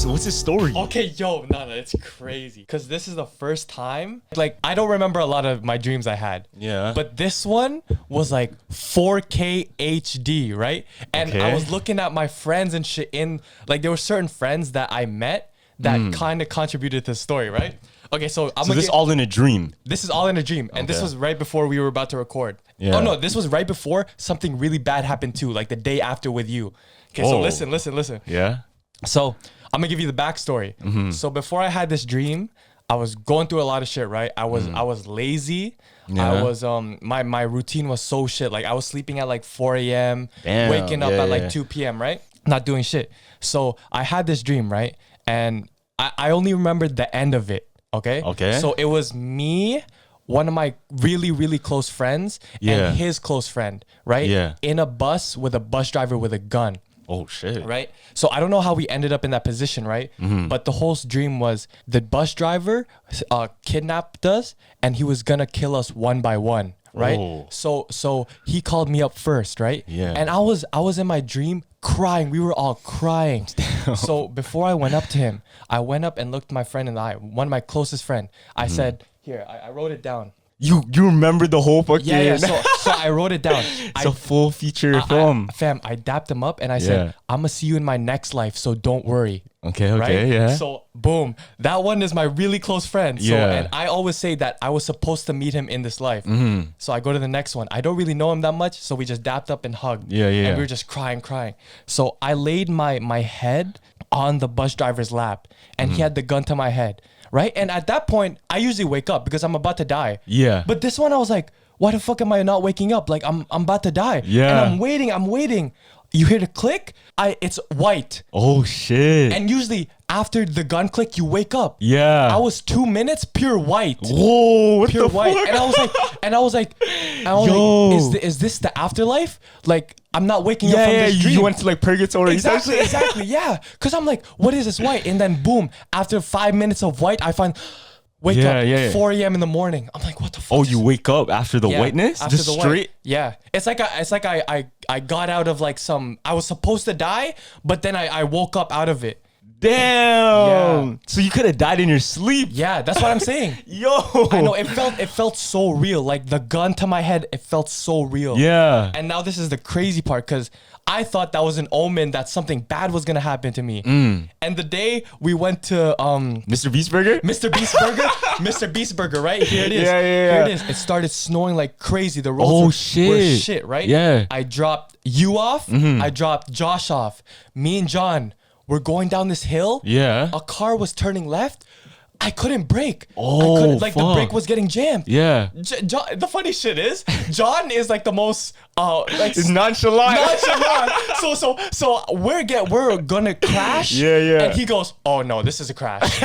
his story? Okay, yo, no, it's crazy. Because this is the first time, like, I don't remember a lot of my dreams I had. Yeah. But this one was like 4K HD, right? And I was looking at my friends and shit like, there were certain friends that I met that kind of contributed to the story, right? Okay, so this is all in a dream. This is all in a dream. And this was right before we were about to record. Yeah. Oh, no, this was right before something really bad happened too, like the day after with you. Okay, so listen. Yeah. So I'm gonna give you the backstory. So before I had this dream, I was going through a lot of shit, right? I was lazy. Yeah. I was my routine was so shit. Like I was sleeping at like 4 a.m., waking up at like 2 p.m., right? Not doing shit. So I had this dream, right? And I only remembered the end of it. Okay. So it was me, one of my really, really close friends, and his close friend, right? Yeah. In a bus with a bus driver with a gun. Oh shit. Right? So I don't know how we ended up in that position, right? But the whole dream was the bus driver kidnapped us and he was gonna kill us one by one, right? Oh. So he called me up first, right? Yeah. And I was in my dream crying. We were all crying. So before I went up to him, I went up and looked my friend in the eye, one of my closest friend. I said, here, I wrote it down. You remember the whole fucking... Yeah. So I wrote it down. It's a full feature film. Fam, I dapped him up and I said, I'm going to see you in my next life, so don't worry. Okay, right? yeah. So, boom. That one is my really close friend. So, and I always say that I was supposed to meet him in this life. So I go to the next one. I don't really know him that much, so we just dapped up and hugged. Yeah. And we were just crying. So I laid my head on the bus driver's lap, and he had the gun to my head. Right? And at that point, I usually wake up because I'm about to die. Yeah. But this one, I was like, why the fuck am I not waking up? Like, I'm about to die. Yeah. And I'm waiting. You hear the click? It's white. Oh, shit. And usually, after the gun click, you wake up. Yeah. I was 2 minutes, pure white. Whoa, what pure the white. fuck? And I was like, Yo. is this the afterlife? Like, I'm not waking up from this dream. You went to like Purgatory. Exactly, yeah. Because I'm like, what is this white? And then boom, after 5 minutes of white, I find... Wake up 4 a.m. in the morning. I'm like, what the fuck? Oh, you wake up after the whiteness? After Just the straight? White. Yeah. It's like I got out of like I was supposed to die, but then I woke up out of it. Damn. Yeah. So you could have died in your sleep. Yeah, that's what I'm saying. Yo. I know, it felt so real. Like the gun to my head, it felt so real. Yeah. And now this is the crazy part, because I thought that was an omen that something bad was gonna happen to me. And the day we went to Mr. Beast Burger? Mr. Beast Burger, right? Here it is. Yeah. Here it is. It started snowing like crazy. The roads were shit, right? Yeah. I dropped you off. I dropped Josh off. Me and John were going down this hill. Yeah. A car was turning left. I couldn't brake. Oh, I couldn't, like fuck. the brake was getting jammed. Yeah. John, the funny shit is, John is like the most like It's nonchalant. So we're gonna crash. Yeah. And he goes, "Oh no, this is a crash."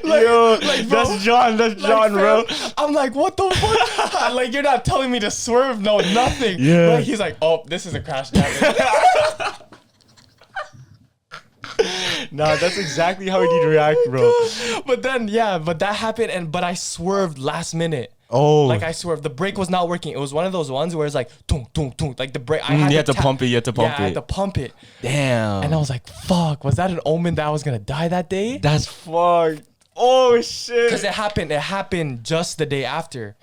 Yo, bro, that's John, bro. I'm like, what the fuck? Like, you're not telling me to swerve, no, nothing. Yeah. Like, he's like, oh, this is a crash, damn it. Nah, that's exactly how he'd react, bro. But then, but that happened, but I swerved last minute. Oh. Like, I swerved. The brake was not working. It was one of those ones where it's like, tung, tung, tung. Like, the brake, You had to pump it. I had to pump it. Damn. And I was like, fuck, was that an omen that I was going to die that day? That's fucked. Oh, shit. Because it happened just the day after.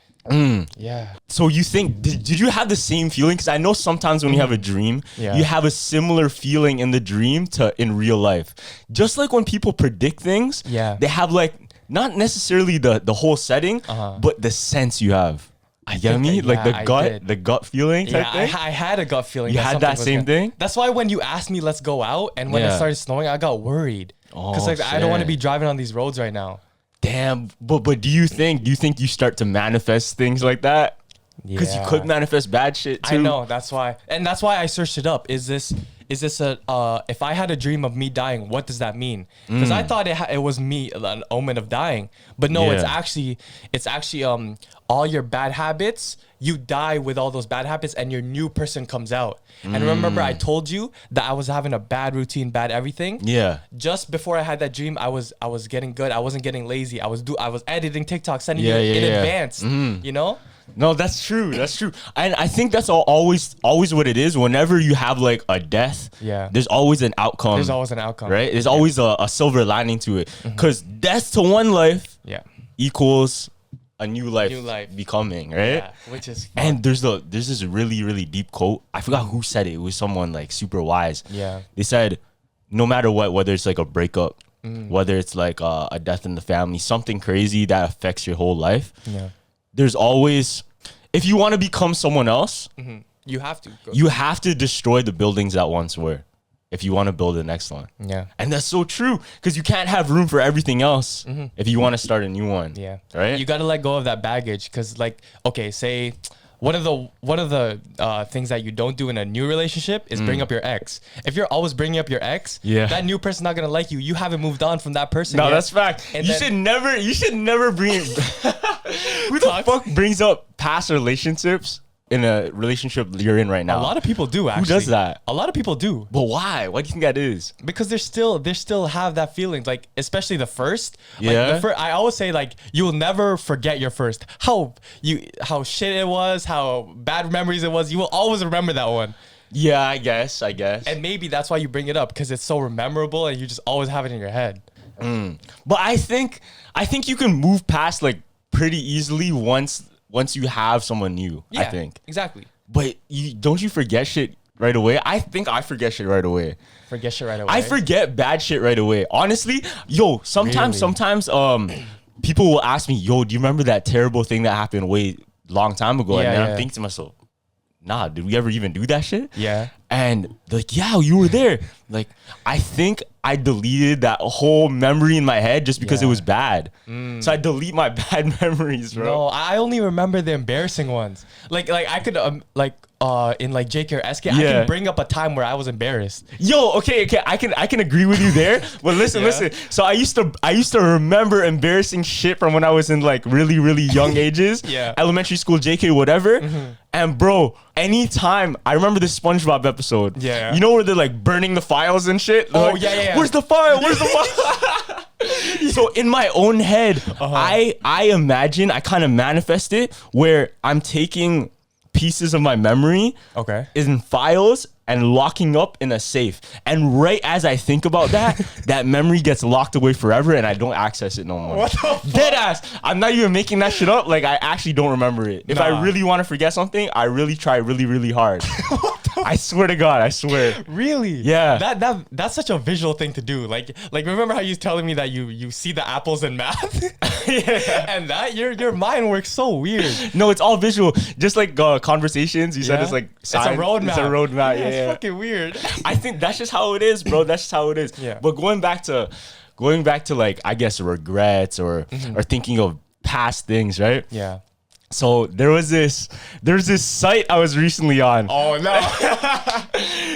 Yeah. So you think, did you have the same feeling? Because I know sometimes when you have a dream, you have a similar feeling in the dream to in real life. Just like when people predict things, they have like, not necessarily the whole setting, but the sense you have. You get me? Like the gut feeling type thing? I had a gut feeling. You had that same thing? That's why when you asked me, let's go out, and when it started snowing, I got worried. Because like, I don't want to be driving on these roads right now. Damn, but do you think you start to manifest things like that? Because you could manifest bad shit too. I know, that's why I searched it up. Is this a if I had a dream of me dying, what does that mean? Because I thought it was me, an omen of dying, but no, it's actually all your bad habits. You die with all those bad habits, and your new person comes out. And remember, I told you that I was having a bad routine, bad everything. Yeah. Just before I had that dream, I was getting good. I wasn't getting lazy. I was editing TikTok, sending you in advance. You know. No, that's true. That's true. And I think that's always what it is. Whenever you have like a death, there's always an outcome. There's always an outcome. Right? There's always a silver lining to it. Because death to one life equals a new life becoming, right? Yeah, which is fun. And there's this really, really deep quote. I forgot who said it. It was someone like super wise. Yeah. They said, no matter what, whether it's like a breakup, whether it's like a death in the family, something crazy that affects your whole life. Yeah. There's always, if you want to become someone else, you have to. You have to destroy the buildings that once were, if you want to build the next one. Yeah. And that's so true, because you can't have room for everything else if you want to start a new one. Yeah. Right? You got to let go of that baggage, because like, okay, say one of the things that you don't do in a new relationship is bring up your ex. If you're always bringing up your ex, that new person's not gonna like you. You haven't moved on from that person. No, yet. that's fact. And you should never bring. Who the fuck brings up past relationships in a relationship you're in right now? A lot of people do. Actually, who does that? A lot of people do. But why? Why do you think that is? Because they still have that feeling, like especially the first. Yeah. Like I always say, like, you will never forget your first. How shit it was, how bad memories it was. You will always remember that one. Yeah, I guess. And maybe that's why you bring it up, because it's so memorable and you just always have it in your head. But I think you can move past like pretty easily once you have someone new. Yeah, I think exactly. But don't you forget shit right away? I think I forget shit right away. Forget shit right away. I forget bad shit right away. Honestly, sometimes people will ask me, "Yo, do you remember that terrible thing that happened way long time ago?" And then I'm thinking to myself, nah, did we ever even do that shit? Yeah. And they're like, yeah, you were there. Like, I think I deleted that whole memory in my head just because it was bad. So I delete my bad memories, bro. No, I only remember the embarrassing ones. Like I could in like JK or SK, I can bring up a time where I was embarrassed. Yo, okay, I can agree with you there. But listen. So I used to remember embarrassing shit from when I was in like really, really young ages. Elementary school, JK, whatever. And bro, anytime I remember this SpongeBob episode. Yeah. You know where they're like burning the files and shit? They're like, yeah. Where's the file? Where's the file? So in my own head, I imagine, I kind of manifest it where I'm taking pieces of my memory in files and locking up in a safe. And right as I think about that, that memory gets locked away forever and I don't access it no more. What the fuck? Dead ass. I'm not even making that shit up. Like, I actually don't remember it. If I really want to forget something, I really try really, really hard. I swear to God, I swear. Really? Yeah. That's such a visual thing to do. Like remember how you was telling me that you see the apples in math? And that your mind works so weird. No, it's all visual. Just like conversations. You said it's like sign. It's a roadmap. It's a roadmap. Yeah. It's fucking weird. I think that's just how it is, bro. That's just how it is. Yeah. But going back to like, I guess, regrets or thinking of past things, right? Yeah. So there's this site I was recently on. Oh no.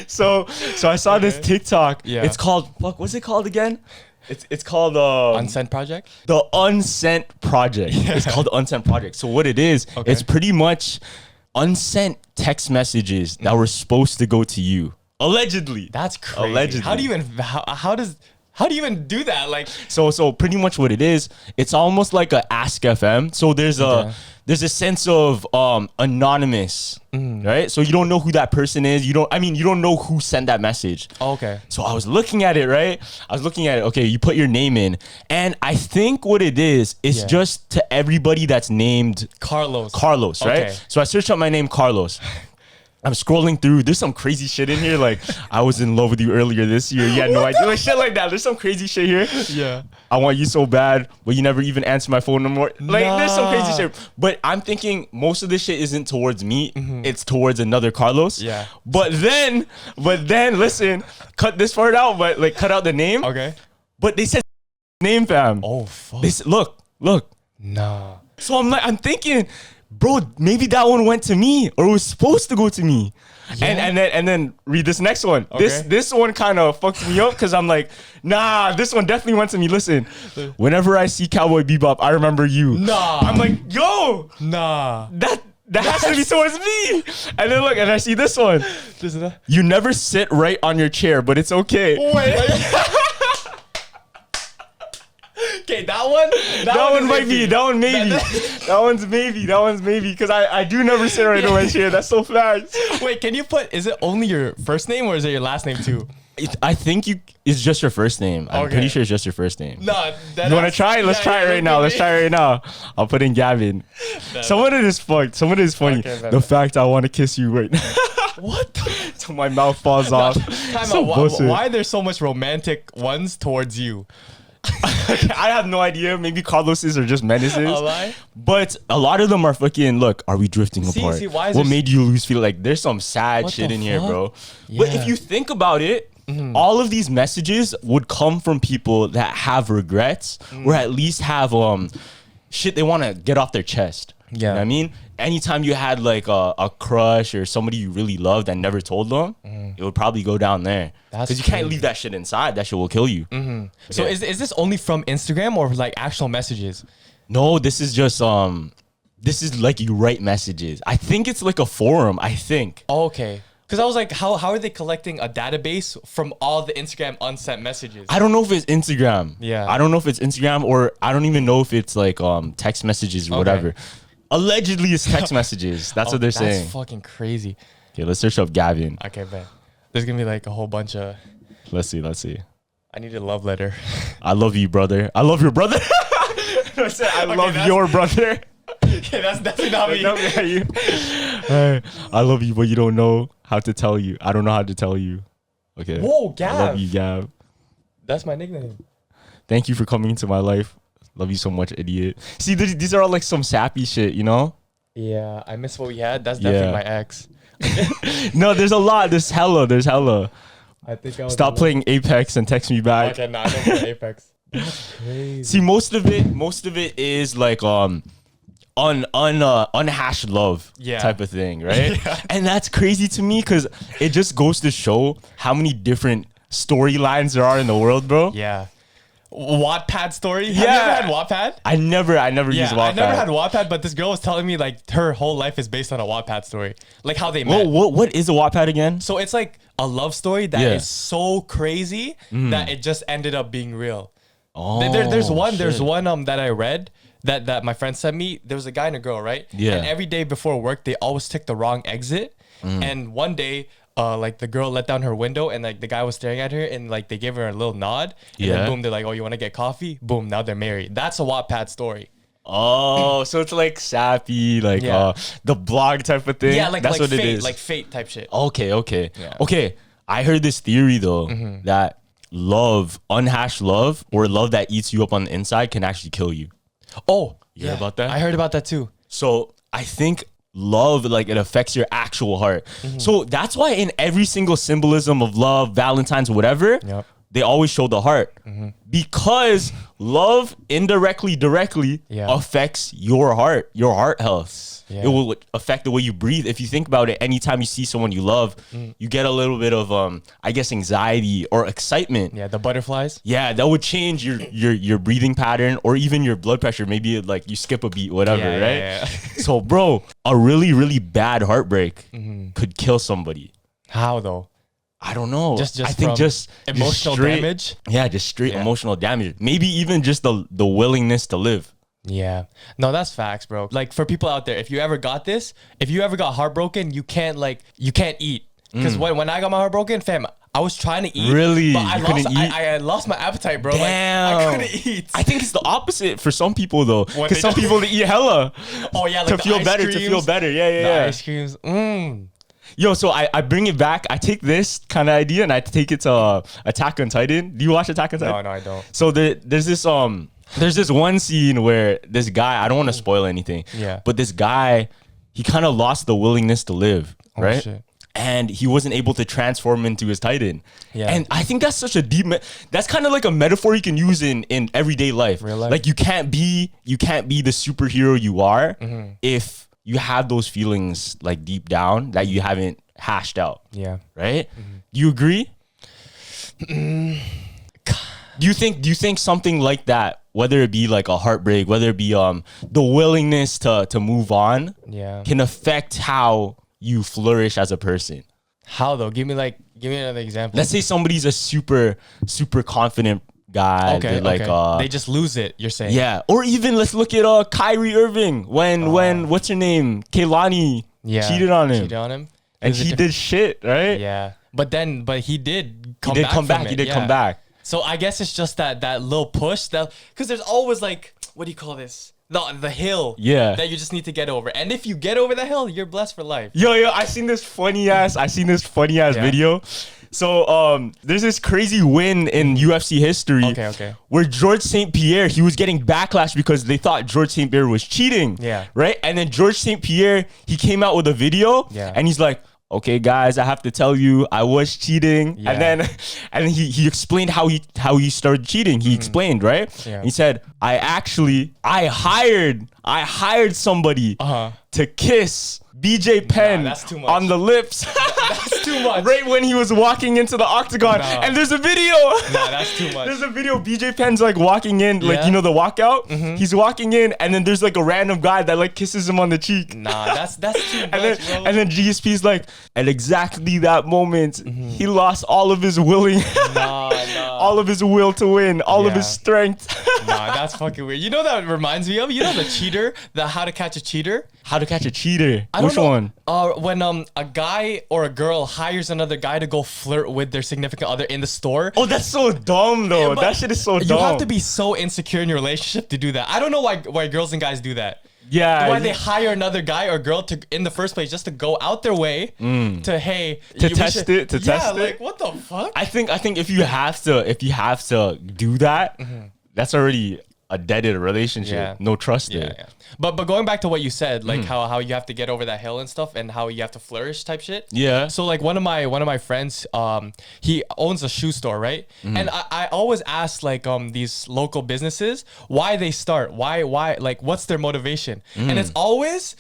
So I saw this TikTok. Yeah. It's called, what's it called again? It's called Unsent Project? The Unsent Project. It's called the Unsent Project. So what it is, it's pretty much unsent text messages that were supposed to go to you. Allegedly. That's crazy. Allegedly. How do you even do that? Like, so pretty much what it is, it's almost like a Ask FM. So there's a sense of anonymous, right? So you don't know who that person is. You don't know who sent that message. Okay. So I was looking at it, right? Okay, you put your name in. And I think what it is just to everybody that's named Carlos, right? Okay. So I searched up my name, Carlos. I'm scrolling through. There's some crazy shit in here. Like, I was in love with you earlier this year. You had no idea. Like, shit like that. There's some crazy shit here. Yeah. I want you so bad, but you never even answer my phone no more. Like, there's some crazy shit. But I'm thinking most of this shit isn't towards me. It's towards another Carlos. Yeah. But then, listen, cut this part out, but like, cut out the name. Okay. But they said name, fam. Oh, fuck. They said, look. Nah. So I'm thinking, bro, maybe that one went to me, or it was supposed to go to me. Yeah. And then read this next one. Okay. This one kind of fucks me up because I'm like, nah, this one definitely went to me. Listen, whenever I see Cowboy Bebop, I remember you. Nah. I'm like, yo, nah. That has to be towards me. And then look, and I see this one. You never sit right on your chair, but it's okay. Wait. Okay, Okay, that one. That one might be. That one maybe. That one's maybe. That one's maybe. Because I do never say right away shit. That's so facts. Wait, can you put? Is it only your first name or is it your last name too? I think it's just your first name. I'm pretty sure it's just your first name. No, you want to try it? Let's try it right now. Let's try it right now. I'll put in Gavin. Some of it is fucked. Some of it is funny. Okay, the fact I want to kiss you right now. What? Till my mouth falls off. Why are there so much romantic ones towards you? I have no idea. Maybe Carlos's are just menaces. But a lot of them are fucking, look, are we drifting apart? What made you lose feel? Like, there's some sad shit in here, bro. Yeah. But if you think about it, all of these messages would come from people that have regrets or at least have shit they want to get off their chest. Yeah. You know what I mean? Anytime you had like a crush or somebody you really loved and never told them, it would probably go down there. Because you can't leave that shit inside. That shit will kill you. So is this only from Instagram or like actual messages? No, this is just this is like you write messages. I think it's like a forum, I think. Oh, okay. Because I was like, how are they collecting a database from all the Instagram unsent messages? I don't know if it's Instagram. Yeah. I don't know if it's Instagram or I don't even know if it's like text messages or whatever. Allegedly it's text messages. That's what they're saying. That's fucking crazy. Okay, let's search up Gavin. Okay, man. There's gonna be like a whole bunch of... Let's see. I need a love letter. I love you, brother. I love your brother. I love your brother. Yeah, that's definitely not me. You. Hey, I love you, but you don't know how to tell you. I don't know how to tell you. Okay. Whoa, Gav. I love you, Gav. That's my nickname. Thank you for coming into my life. Love you so much, idiot. See, these are all like some sappy shit, you know? Yeah, I miss what we had. That's definitely my ex. No, there's a lot. There's hella. I think I was Stop playing Apex and text me back. Okay, nah, I don't play Apex. That's crazy. See, most of it is like unhashed love type of thing, right? And that's crazy to me because it just goes to show how many different storylines there are in the world, bro. Yeah. Wattpad story? Have you ever had Wattpad? I never used Wattpad. I never had Wattpad, but this girl was telling me like her whole life is based on a Wattpad story. Like how they met. What is a Wattpad again? So it's like a love story that is so crazy that it just ended up being real. Oh, there's one that I read that my friend sent me. There was a guy and a girl, right? Yeah. And every day before work, they always took the wrong exit. And one day, like the girl let down her window and like the guy was staring at her and like they gave her a little nod. And then boom, they're like, oh, you want to get coffee? Boom, now they're married. That's a Wattpad story. Oh, so it's like Sappy, like the blog type of thing. Yeah, that's what fate, it is. like fate type shit. Okay. Yeah. Okay. I heard this theory though that love, unhashed love, or love that eats you up on the inside can actually kill you. Oh, you heard about that? I heard about that too. So I think love, like it affects your actual heart. So that's why in every single symbolism of love, Valentine's, whatever, they always show the heart because love indirectly, directly affects your heart health. It will affect the way you breathe. If you think about it, anytime you see someone you love, you get a little bit of, I guess, anxiety or excitement. Yeah, the butterflies. Yeah, that would change your breathing pattern or even your blood pressure. Maybe like you skip a beat, whatever, right? Yeah. So, bro, a really, really bad heartbreak could kill somebody. How though? I don't know. I think just emotional damage. Yeah, just straight emotional damage. Maybe even just the willingness to live. Yeah. No, that's facts, bro. Like for people out there, if you ever got heartbroken, you can't eat. Because when I got my heart broken, fam, I was trying to eat. Really? But I lost my appetite, bro. Damn. Like, I couldn't eat. I think it's the opposite for some people though. Because some people they eat hella. Oh yeah, like to feel better. Yeah. Ice creams. Yo, so I bring it back. I take this kind of idea and I take it to Attack on Titan. Do you watch Attack on Titan? No, I don't. So there's this one scene where this guy, I don't want to spoil anything. Yeah. But this guy, he kind of lost the willingness to live, right? Shit. And he wasn't able to transform into his Titan. Yeah. And I think that's such a deep, that's kind of like a metaphor you can use in everyday life. Real life. Like you can't be the superhero you are if you have those feelings like deep down that you haven't hashed out. Yeah. Right? Do you agree? Do you think something like that, whether it be like a heartbreak, whether it be the willingness to move on, can affect how you flourish as a person? How though? Give me another example. Let's say somebody's a super confident guy. Okay, Like they just lose it. You're saying? Yeah, or even let's look at Kyrie Irving when what's her name, Kehlani cheated on him, and he did shit, right? Yeah, but he did come back. He did come back. So I guess it's just that little push because there's always like, what do you call this? The hill that you just need to get over. And if you get over the hill, you're blessed for life. Yo, I seen this funny ass video. So there's this crazy win in UFC history where George St. Pierre, he was getting backlash because they thought George St. Pierre was cheating. Yeah. Right? And then George St. Pierre, he came out with a video and he's like, okay, guys, I have to tell you, I was cheating. And then he explained how he started cheating. He explained, right? Yeah. He said, I hired somebody to kiss BJ Penn on the lips. That's too much. Right when he was walking into the octagon. And there's a video. That's too much. There's a video. BJ Penn's like walking in, like, you know, the walkout. He's walking in, and then there's like a random guy that like kisses him on the cheek. That's too much, bro. And then GSP's like, at exactly that moment, he lost all of his willing, all of his will to win, all of his strength. That's fucking weird. You know that reminds me of? You know the cheater, the How to Catch a Cheater? How to Catch a Cheater. Which one? When a guy or a girl hires another guy to go flirt with their significant other in the store. Oh, that's so dumb though. That shit is so dumb. You have to be so insecure in your relationship to do that. I don't know why girls and guys do that. Yeah. Why they hire another guy or girl to in the first place just to go out their way to test it. Like what the fuck? I think if you have to do that, that's already a deaded relationship. No trust there. Yeah. But going back to what you said, like how you have to get over that hill and stuff, and how you have to flourish type shit. Yeah. So like one of my friends, he owns a shoe store, right? And I always ask like these local businesses why they start, why like what's their motivation, and it's always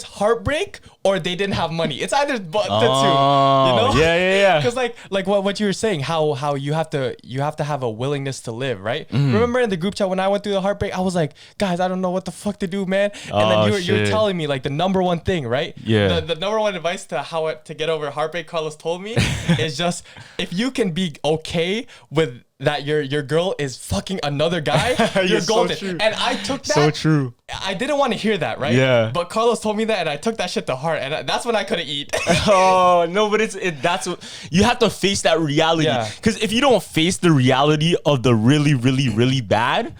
heartbreak or they didn't have money. It's either the two, you know? Yeah. Because like what you were saying, how you have to have a willingness to live, right? Remember in the group chat when I went through the heartbreak, I was like, guys, I don't know what the fuck to do, man. And then you're telling me like the number one thing, right? Yeah. The number one advice to get over heartbreak, Carlos told me, is just if you can be okay with that your girl is fucking another guy, you're golden. So and I took that. So true. I didn't want to hear that, right? Yeah. But Carlos told me that, and I took that shit to heart, and that's when I couldn't eat. Oh no, but that's what you have to face, that reality. Because if you don't face the reality of the really, really, really bad,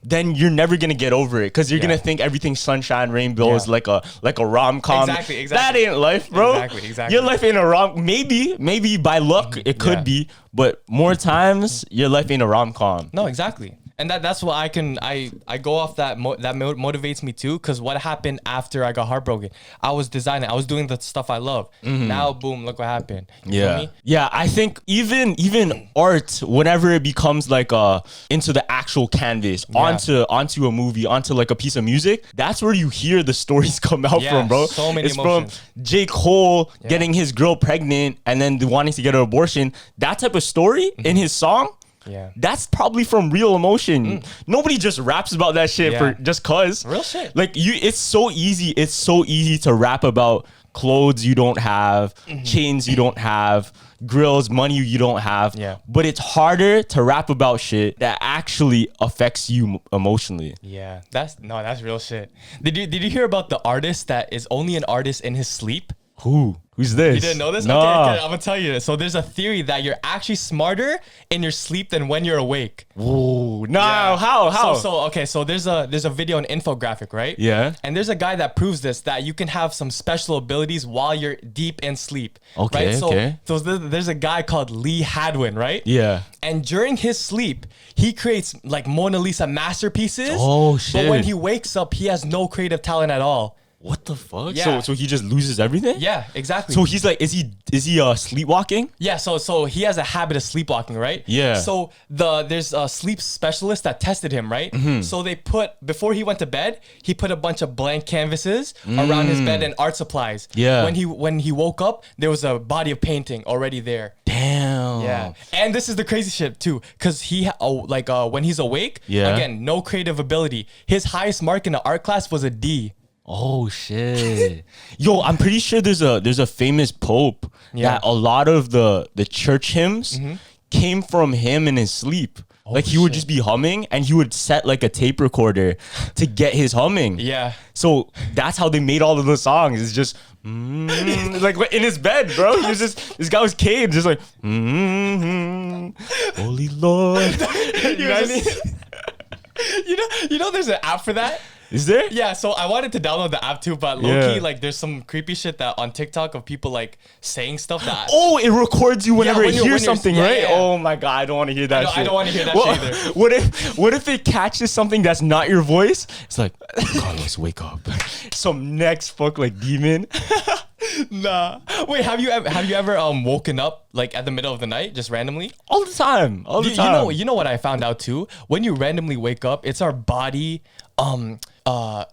then you're never gonna get over it. Because you're gonna think everything's sunshine, rainbows, like a rom-com. Exactly. That ain't life, bro. Exactly. Your life ain't a rom. Maybe by luck it could be, but more times your life ain't a rom-com. No, exactly. And that's what I go off that motivates me too, because what happened after I got heartbroken, I was designing, I was doing the stuff I love. Now boom, look what happened. You feel me? Yeah, I think even art, whenever it becomes like into the actual canvas, onto a movie, onto like a piece of music, that's where you hear the stories come out from, bro. So many it's emotions. From J. Cole getting his girl pregnant and then wanting to get an abortion. That type of story in his song, that's probably from real emotion. Nobody just raps about that shit for just cause. Real shit. Like it's so easy to rap about clothes you don't have, chains you don't have, grills, money you don't have. But it's harder to rap about shit that actually affects you emotionally. Yeah, that's real shit. Did you hear about the artist that is only an artist in his sleep? Who's this? You didn't know this? No. Okay, I'm gonna tell you this. So there's a theory that you're actually smarter in your sleep than when you're awake. Ooh, no, how? So there's a video, an infographic, right? Yeah. And there's a guy that proves this, that you can have some special abilities while you're deep in sleep. Okay, right? So there's a guy called Lee Hadwin, right? Yeah. And during his sleep, he creates like Mona Lisa masterpieces. Oh shit. But when he wakes up, he has no creative talent at all. What the fuck? Yeah. So he just loses everything? Yeah, exactly. So he's like, is he sleepwalking? Yeah, so he has a habit of sleepwalking, right? Yeah. So there's a sleep specialist that tested him, right? So they before he went to bed, he put a bunch of blank canvases around his bed and art supplies. Yeah. When he woke up, there was a body of painting already there. Damn. Yeah. And this is the crazy shit too, because when he's awake, again, no creative ability. His highest mark in the art class was a D. Oh shit. Yo, I'm pretty sure there's a famous pope that a lot of the church hymns came from him in his sleep. Like he would just be humming, and he would set like a tape recorder to get his humming. Yeah. So that's how they made all of the songs. It's just like in his bed, bro. He was just, this guy was caged, just like Holy Lord. You know what I mean? You know, there's an app for that. Is there? Yeah, so I wanted to download the app too, but low-key, like, there's some creepy shit that on TikTok of people, like, saying stuff that... Oh, it records you whenever it hears something, right? Yeah. Oh, my God, I don't want to hear that shit. I don't want to hear that shit either. What if it catches something that's not your voice? It's like, Carlos, wake up. Some next fuck, like, demon. Nah. Wait, have you ever woken up, like, at the middle of the night, just randomly? All the time. All the time. You know what I found out, too? When you randomly wake up, it's our body...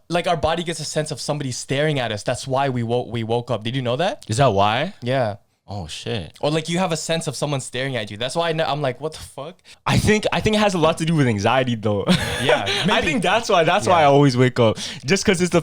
like our body gets a sense of somebody staring at us. That's why we woke up. Did you know that? Is that why? Yeah. Oh shit. Or like you have a sense of someone staring at you. That's why I'm like, what the fuck? I think it has a lot to do with anxiety though. Yeah. Maybe. I think that's why I always wake up. Just because it's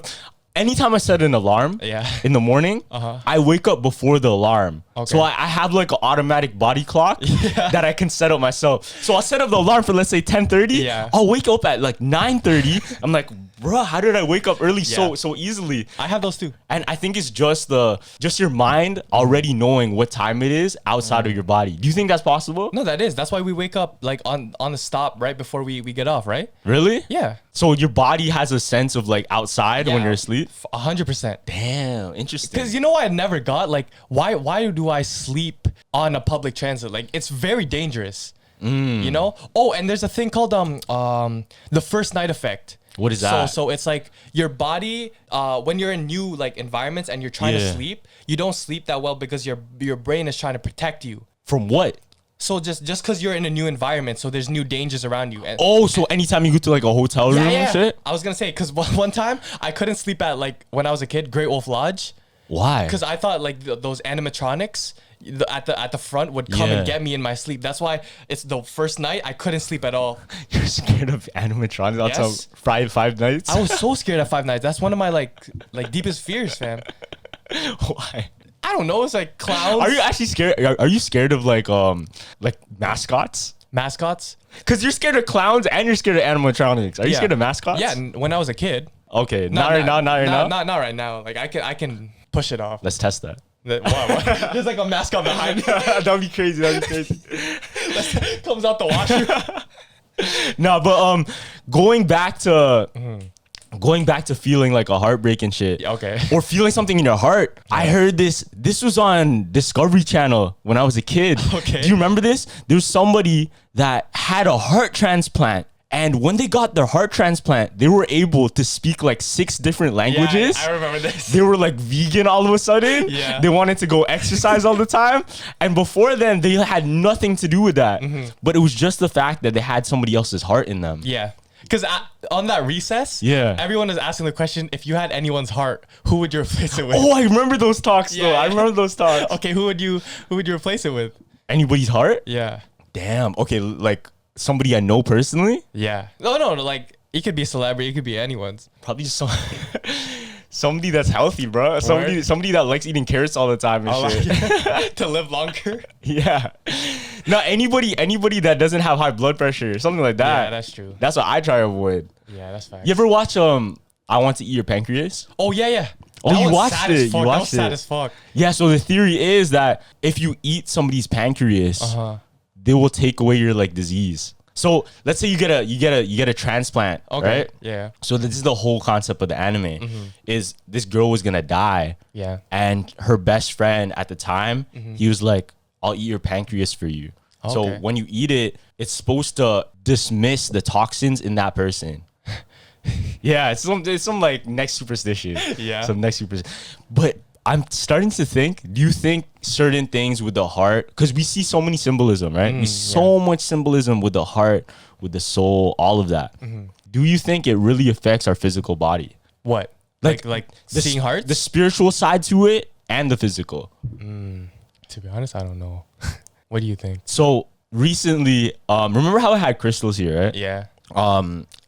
anytime I set an alarm in the morning, I wake up before the alarm. Okay. So I have like an automatic body clock that I can set up myself. So I'll set up the alarm for, let's say 10:30. Yeah. I'll wake up at like 9:30. I'm like, bro, how did I wake up early so easily? I have those too. And I think it's just your mind already knowing what time it is outside of your body. Do you think that's possible? No, that is. That's why we wake up like on the stop right before we get off, right? Really? Yeah. So your body has a sense of like outside when you're asleep? 100%. Damn, interesting. Because you know what I never got? Like, why do I sleep on a public transit? Like, it's very dangerous. You know? Oh, and there's a thing called the first night effect. What is that? So it's like your body, when you're in new like environments and you're trying to sleep, you don't sleep that well because your brain is trying to protect you. From what? So just because you're in a new environment, so there's new dangers around you. And, so anytime you go to like a hotel room and shit? I was gonna say, because one time I couldn't sleep at like, when I was a kid, Great Wolf Lodge. Why? Because I thought like those animatronics at the front would come and get me in my sleep. That's why it's the first night I couldn't sleep at all. You're scared of animatronics? That's Five Nights? I was so scared of Five Nights. That's one of my like deepest fears, fam. Why? I don't know. It's like clowns. Are you actually scared? Are you scared of like mascots? Mascots? Because you're scared of clowns and you're scared of animatronics. Are you scared of mascots? Yeah, when I was a kid. Okay, not right now. Not right now. Like I can push it off. Let's test that. What? There's like a mascot behind me. That'd be crazy. Comes out the washroom. No, but going back to feeling like a heartbreak and shit. Okay. Or feeling something in your heart. Yeah. I heard this was on Discovery Channel when I was a kid. Okay. Do you remember this? There was somebody that had a heart transplant. And when they got their heart transplant, they were able to speak like 6 different languages. Yeah, I remember this. They were like vegan all of a sudden. Yeah. They wanted to go exercise all the time. And before then, they had nothing to do with that. Mm-hmm. But it was just the fact that they had somebody else's heart in them. Yeah. Because on that recess, everyone was asking the question, if you had anyone's heart, who would you replace it with? Oh, I remember those talks though. I remember those talks. Okay, who would you replace it with? Anybody's heart? Yeah. Damn. Okay, like somebody I know personally? Yeah. No, like it could be a celebrity, it could be anyone's. Probably just somebody that's healthy, bro. Somebody that likes eating carrots all the time and shit. To live longer. Yeah. No, anybody that doesn't have high blood pressure, something like that. Yeah, that's true. That's what I try to avoid. Yeah, that's fine. You ever watch I Want to Eat Your Pancreas? Oh yeah. Oh, you watched it. You watched it. Sad as fuck. Yeah, so the theory is that if you eat somebody's pancreas, they will take away your like disease. So let's say you get a transplant, right? Yeah. So this is the whole concept of the anime is this girl was gonna die. Yeah. And her best friend at the time, he was like, I'll eat your pancreas for you. Okay. So when you eat it, it's supposed to dismiss the toxins in that person. Yeah, it's some like next superstition. Yeah. Some next superstition. But I'm starting to think, do you think certain things with the heart, because we see so many symbolism, right? We see so much symbolism with the heart, with the soul, all of that. Do you think it really affects our physical body? What? Like seeing hearts? The spiritual side to it and the physical. To be honest, I don't know. What do you think? So recently, remember how I had crystals here, right? Yeah.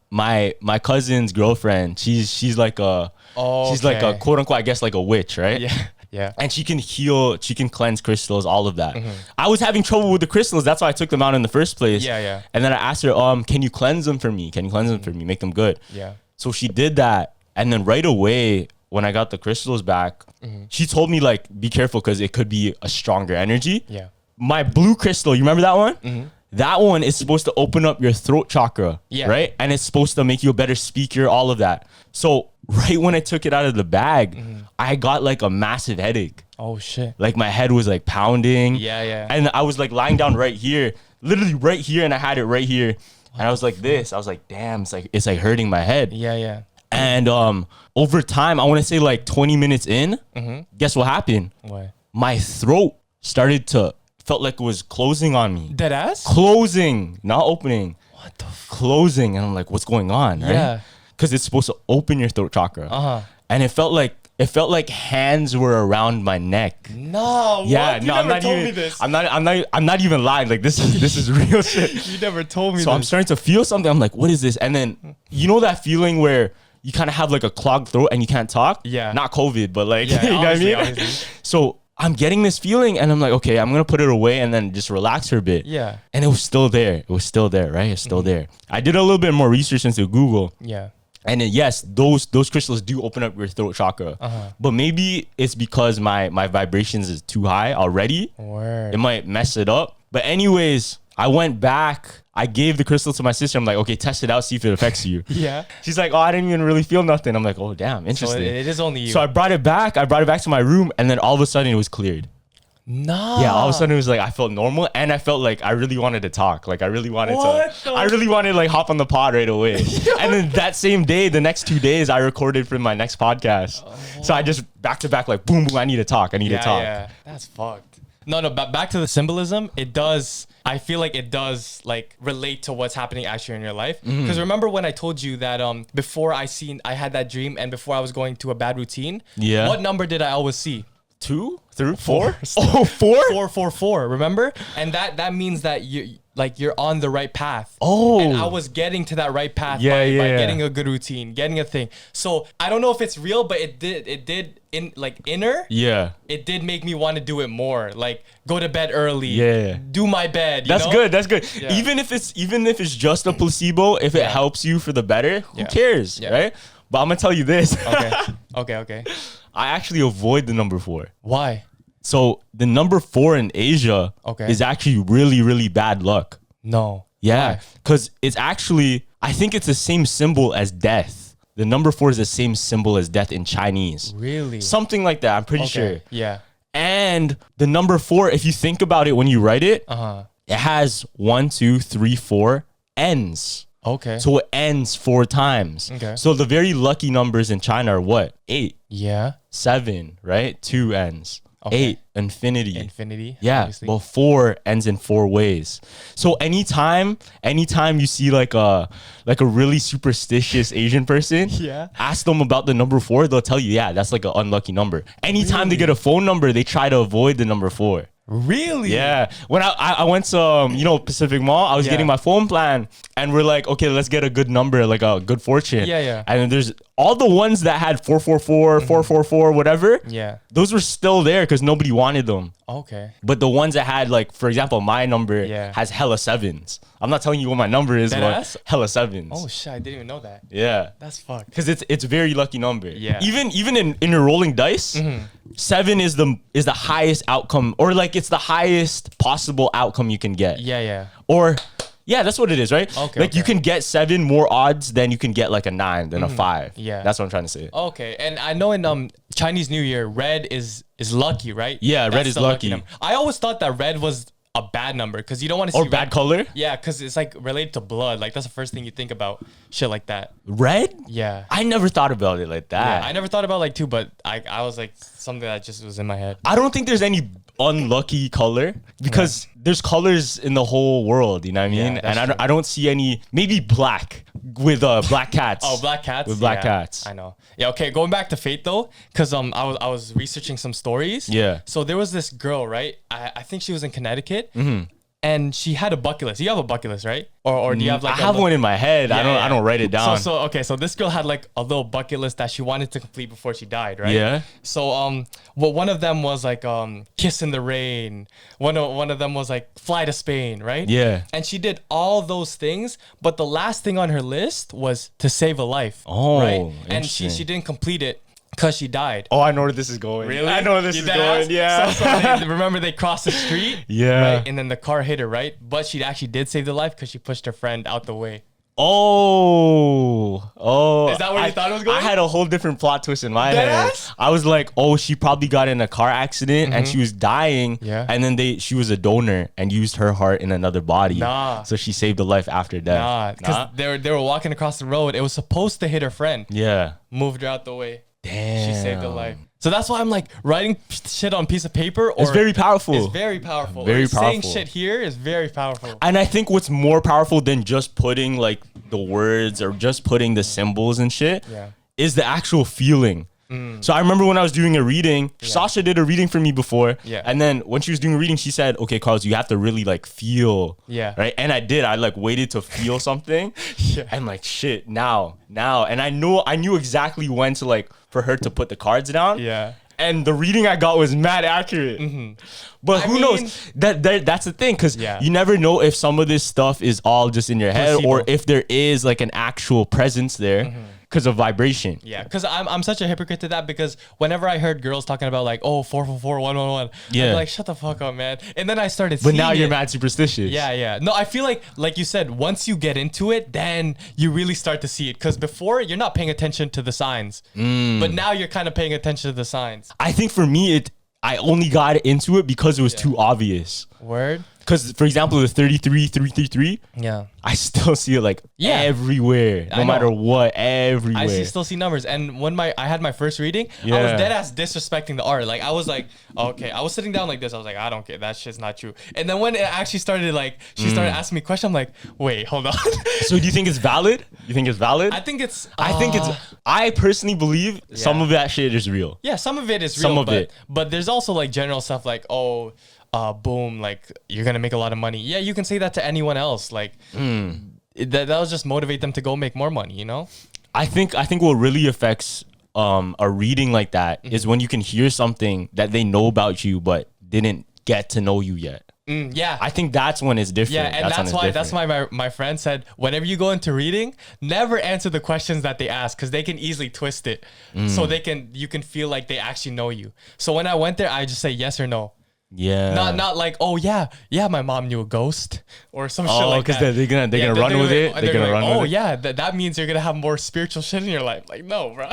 My cousin's girlfriend, she's like a like a quote unquote, I guess like a witch, right? Yeah. Yeah. And she can heal, she can cleanse crystals, all of that. I was having trouble with the crystals. That's why I took them out in the first place. Yeah. And then I asked her, can you cleanse them for me? Can you cleanse them for me? Make them good. Yeah. So she did that. And then right away, when I got the crystals back, she told me like, be careful because it could be a stronger energy. Yeah. My blue crystal, you remember that one? That one is supposed to open up your throat chakra, right? And it's supposed to make you a better speaker, all of that. So right when I took it out of the bag, I got like a massive headache. Oh shit. Like my head was like pounding. Yeah. And I was like lying down right here, literally right here, and I had it right here. And I was like this. I was like, damn, it's like hurting my head. Yeah. And over time, I want to say like 20 minutes in, guess what happened? What? My throat started to felt like it was closing on me. Dead ass? Closing, not opening. What the fuck? Closing. And I'm like, what's going on? Right? Yeah. Because it's supposed to open your throat chakra. And it felt like hands were around my neck. No. Yeah, what? no, You I'm never not told even. me this. I'm not even lying. Like this is real shit. You never told me So this. I'm starting to feel something. I'm like, what is this? And then you know that feeling where you kind of have like a clogged throat and you can't talk? Yeah. Not COVID, but like, Yeah, you know what I mean? obviously. So I'm getting this feeling and I'm like, okay, I'm going to put it away and then just relax for a bit. Yeah. And it was still there. It was still there, right? It's still there. I did a little bit more research into Google. Yeah. And then, yes, those crystals do open up your throat chakra. But maybe it's because my vibrations is too high already. Word. It might mess it up. But anyways, I went back. I gave the crystal to my sister. I'm like, okay, test it out, see if it affects you. Yeah. She's like, oh, I didn't even really feel nothing. I'm like, oh, damn, So interesting. it is only you. So I brought it back to my room. And then all of a sudden it was cleared. No. Yeah, all of a sudden it was like I felt normal and I felt like I really wanted to talk. Like I really wanted to like hop on the pod right away. And then that same day, the next 2 days, I recorded for my next podcast. So I just back to back like boom, boom, I need to talk. Yeah. That's fucked. No, but back to the symbolism, it does. I feel like it does like relate to what's happening actually in your life. Because remember when I told you that before I had that dream and before I was going to a bad routine, what number did I always see? 2 through 4. Oh, 4. Remember? And that means that you're on the right path. Oh. And I was getting to that right path by getting a good routine, getting a thing. So I don't know if it's real, but it did in like inner. Yeah. It did make me want to do it more. Like go to bed early. Yeah. Do my bed. That's good. Yeah. Even if it's just a placebo, if it helps you for the better, who cares, right? But I'm gonna tell you this. Okay. I actually avoid the number 4. Why? So the number 4 in Asia is actually really, really bad luck. No. Yeah, because it's actually, I think it's the same symbol as death. The number 4 is the same symbol as death in Chinese. Really? Something like that, I'm pretty sure. Yeah. And the number 4, if you think about it when you write it, it has 1, 2, 3, 4 ends. Okay. So it ends 4 times. Okay. So the very lucky numbers in China are what? 8. Yeah. 7, right? 2 ends. Okay. 8, infinity. Infinity. Yeah. Obviously. Well, 4 ends in 4 ways. So anytime you see like a really superstitious Asian person, ask them about the number 4, they'll tell you, yeah, that's like an unlucky number. Anytime they get a phone number, they try to avoid the number 4. Really? Yeah. When I went to Pacific Mall, I was getting my phone plan, and we're like, okay, let's get a good number, like a good fortune. Yeah. And then there's all the ones that had 444, 444, whatever. Yeah. Those were still there because nobody wanted them. Okay. But the ones that had, like, for example, my number has hella 7s. I'm not telling you what my number is, but hella 7s. Oh shit, I didn't even know that. Yeah. That's fucked. Because it's a very lucky number. Yeah. Even in your rolling dice, 7 is the highest outcome, or like it's the highest possible outcome you can get. Yeah. Or yeah, that's what it is, right? Okay. Like you can get 7 more odds than you can get like a 9 than a 5. Yeah. That's what I'm trying to say. Okay. And I know in Chinese New Year, red is lucky, right? Yeah, red is the lucky. number. I always thought that red was a bad number because you don't want to see Or bad color? Yeah, because it's like related to blood. Like that's the first thing you think about, shit like that. Red? Yeah. I never thought about it like that. Yeah, I never thought about like 2, but I was like something that just was in my head. I don't think there's any unlucky color because there's colors in the whole world, you know what I mean? And I don't see any, maybe black with black cats. Oh, black cats? With black cats. I know. Yeah, okay, going back to fate though, because I was researching some stories. Yeah. So there was this girl, right? I think she was in Connecticut. And she had a bucket list. You have a bucket list, right? Or do you have like I have one in my head. Yeah, I don't write it down. So this girl had like a little bucket list that she wanted to complete before she died, right? Yeah. So well, one of them was like kiss in the rain. One of them was like fly to Spain, right? Yeah. And she did all those things, but the last thing on her list was to save a life. Oh, right? And she didn't complete it because she died. Oh, I know where this is going. Really? I know where this is going. Yeah. So remember they crossed the street? Yeah. Right? And then the car hit her, right? But she actually did save the life because she pushed her friend out the way. Oh. Is that where you thought it was going? I had a whole different plot twist in my head. I was like, oh, she probably got in a car accident and she was dying. Yeah. And then she was a donor and used her heart in another body. Nah. So she saved a life after death. Nah. Because they were walking across the road. It was supposed to hit her friend. Yeah. Moved her out the way. Damn. She saved a life. So that's why I'm like writing shit on a piece of paper. It's very powerful. It's very powerful. Very powerful. powerful. Saying shit here is very powerful. And I think what's more powerful than just putting like the words or just putting the symbols and shit is the actual feeling. So I remember when I was doing a reading, Sasha did a reading for me before. Yeah. And then when she was doing a reading, she said, okay, Carlos, you have to really like feel. Yeah. Right. And I did. I like waited to feel something. And like, shit, now. And I knew exactly when to like, for her to put the cards down. Yeah. And the reading I got was mad accurate. But who knows? That's the thing, because you never know if some of this stuff is all just in your head or if there is like an actual presence there because of vibration. Yeah, because I'm such a hypocrite to that, because whenever I heard girls talking about like, oh, 444, 111, I'd be like, shut the fuck up, man. And then I started seeing But now you're mad superstitious. Yeah. No, I feel like you said, once you get into it, then you really start to see it. Because before, you're not paying attention to the signs. But now you're kind of paying attention to the signs. I think for me, I only got into it because it was too obvious. Word? Because, for example, the 333, I still see it like everywhere, no matter what, everywhere. I still see numbers. And when I had my first reading, I was dead ass disrespecting the art. Like, I was like, okay, I was sitting down like this. I was like, I don't care. That shit's not true. And then when it actually started, like, she started asking me questions, I'm like, wait, hold on. So do you think it's valid? You think it's valid? I think it's... I personally believe some of that shit is real. Yeah, some of it is real. But there's also, like, general stuff like, boom, like, you're gonna make a lot of money. Yeah, you can say that to anyone else. Like, that'll just motivate them to go make more money, you know? I think what really affects a reading like that is when you can hear something that they know about you but didn't get to know you yet. Yeah, I think that's when it's different. Yeah, and that's why my friend said, whenever you go into reading, never answer the questions that they ask, because they can easily twist it. So you can feel like they actually know you. So when I went there, I just say yes or no. Yeah. Not like, oh yeah, my mom knew a ghost or some shit like that. Because they're gonna run with it. They're gonna run with it. Oh yeah, that means you're gonna have more spiritual shit in your life. Like, no, bro.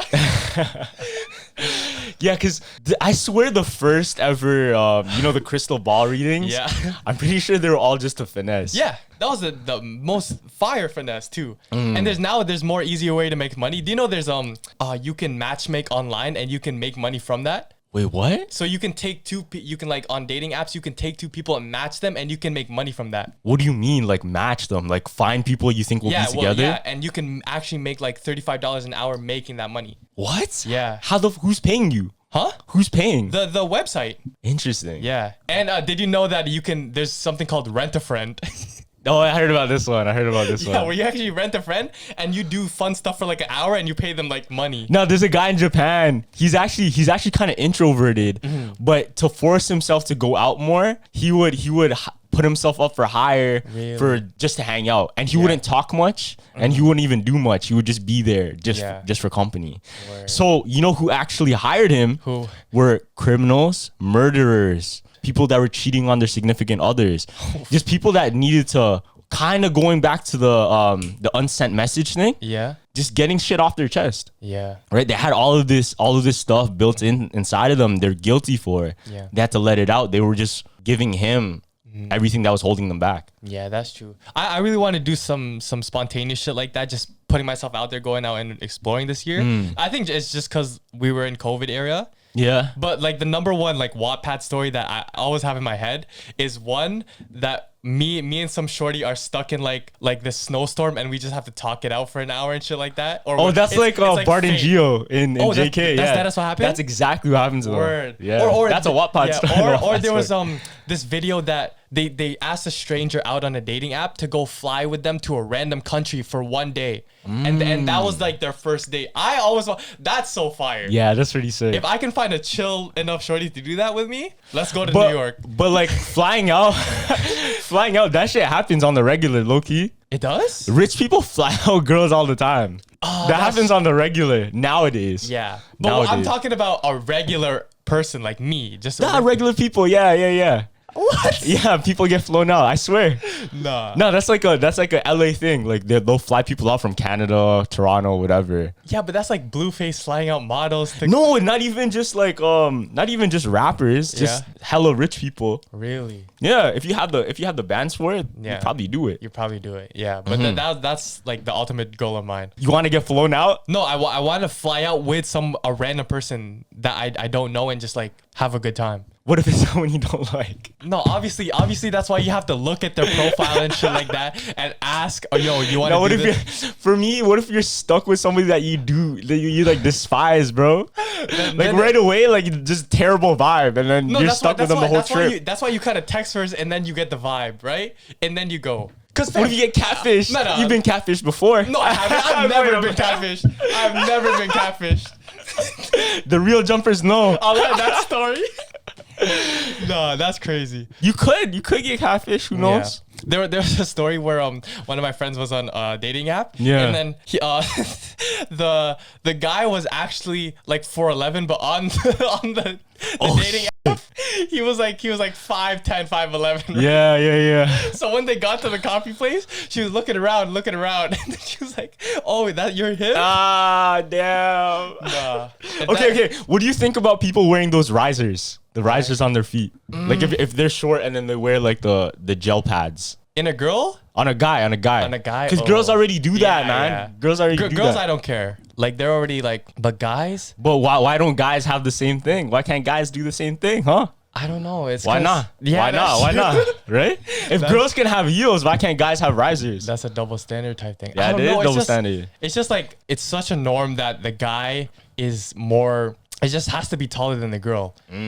Yeah, because I swear the first ever, the crystal ball readings. Yeah. I'm pretty sure they were all just a finesse. Yeah, that was the most fire finesse too. And there's more easier way to make money. Do you know there's you can matchmake online and you can make money from that? Wait, what? So you can take like on dating apps, you can take two people and match them, and you can make money from that. What do you mean, like match them? Like find people you think will be together? Yeah, and you can actually make like $35 an hour making that money. What? Yeah. Who's paying you? Huh? Who's paying? The website. Interesting. Yeah. And did you know that there's something called Rent a Friend? Oh, I heard about this one. Yeah, where you actually rent a friend and you do fun stuff for like an hour and you pay them like money. No, there's a guy in Japan. He's actually kind of introverted, but to force himself to go out more, he would put himself up for hire for just to hang out, and he wouldn't talk much and he wouldn't even do much. He would just be there just for company. Word. So you know who actually hired him? Who were criminals, murderers, people that were cheating on their significant others, just people that needed to kind of going back to the unsent message thing. Yeah. Just getting shit off their chest. Yeah. Right? They had all of this stuff built inside of them. They're guilty for it. Yeah. They had to let it out. They were just giving him everything that was holding them back. Yeah, that's true. I really want to do some spontaneous shit like that, just putting myself out there, going out and exploring this year. I think it's just because we were in COVID era. Yeah. But like the number one like Wattpad story that I always have in my head is one that me and some shorty are stuck in like this snowstorm, and we just have to talk it out for an hour and shit like that. Or that's like Bart and Gio in JK. That's what happened. That's exactly what happens. Word. Yeah. Or that's a Wattpad story. Or there was this video that they asked a stranger out on a dating app to go fly with them to a random country for 1 day. And that was like their first date. I always that's so fire. Yeah, that's pretty sick. If I can find a chill enough shorty to do that with me, let's go to New York. But like flying out, that shit happens on the regular, low key. It does? Rich people fly out girls all the time. That happens on the regular nowadays. Yeah. But I'm talking about a regular person like me. Just regular people. Yeah. What? Yeah, people get flown out. I swear. Nah. No, that's like a LA thing. Like they'll fly people out from Canada, Toronto, whatever. Yeah, but that's like Blueface flying out models. No, not even just rappers. Just hella rich people. Really? Yeah. If you have the bands for it, you probably do it. You probably do it. Yeah. But that's like the ultimate goal of mine. You want to get flown out? No, I want to fly out with a random person that I don't know and just like have a good time. What if it's someone you don't like? No, obviously that's why you have to look at their profile and shit like that and ask, oh, yo, you want to do this? For me, what if you're stuck with somebody that you like despise, bro? Then right away, like just terrible vibe, and then you're stuck with them the whole trip. That's why you kind of text first, and then you get the vibe, right? And then you go. What if you get catfished? No. You've been catfished before. No, I haven't. I've never been catfished. I've never been catfished. The real jumpers know. I'll let that story. No, that's crazy. You could get catfish. Who knows? Yeah. There was a story where one of my friends was on a dating app. Yeah. And then he, the guy was actually like 4'11", but on the dating app, he was like 5'10", 5'11". Right? Yeah. So when they got to the coffee place, she was looking around, and then she was like, "Oh, you're him?" Ah, damn. Nah. Okay. What do you think about people wearing those risers? The risers on their feet. Like if they're short and then they wear like the gel pads. In a girl? On a guy. Because girls already do that, man. Yeah. Girls already do that. Girls, I don't care. Like they're already like, but guys? But why don't guys have the same thing? Why can't guys do the same thing, huh? I don't know. Why not? Yeah, why not? Right? If girls can have heels, why can't guys have risers? That's a double standard type thing. Yeah, it is double standard. It's just like, it's such a norm that the guy is more... It just has to be taller than the girl. Yeah,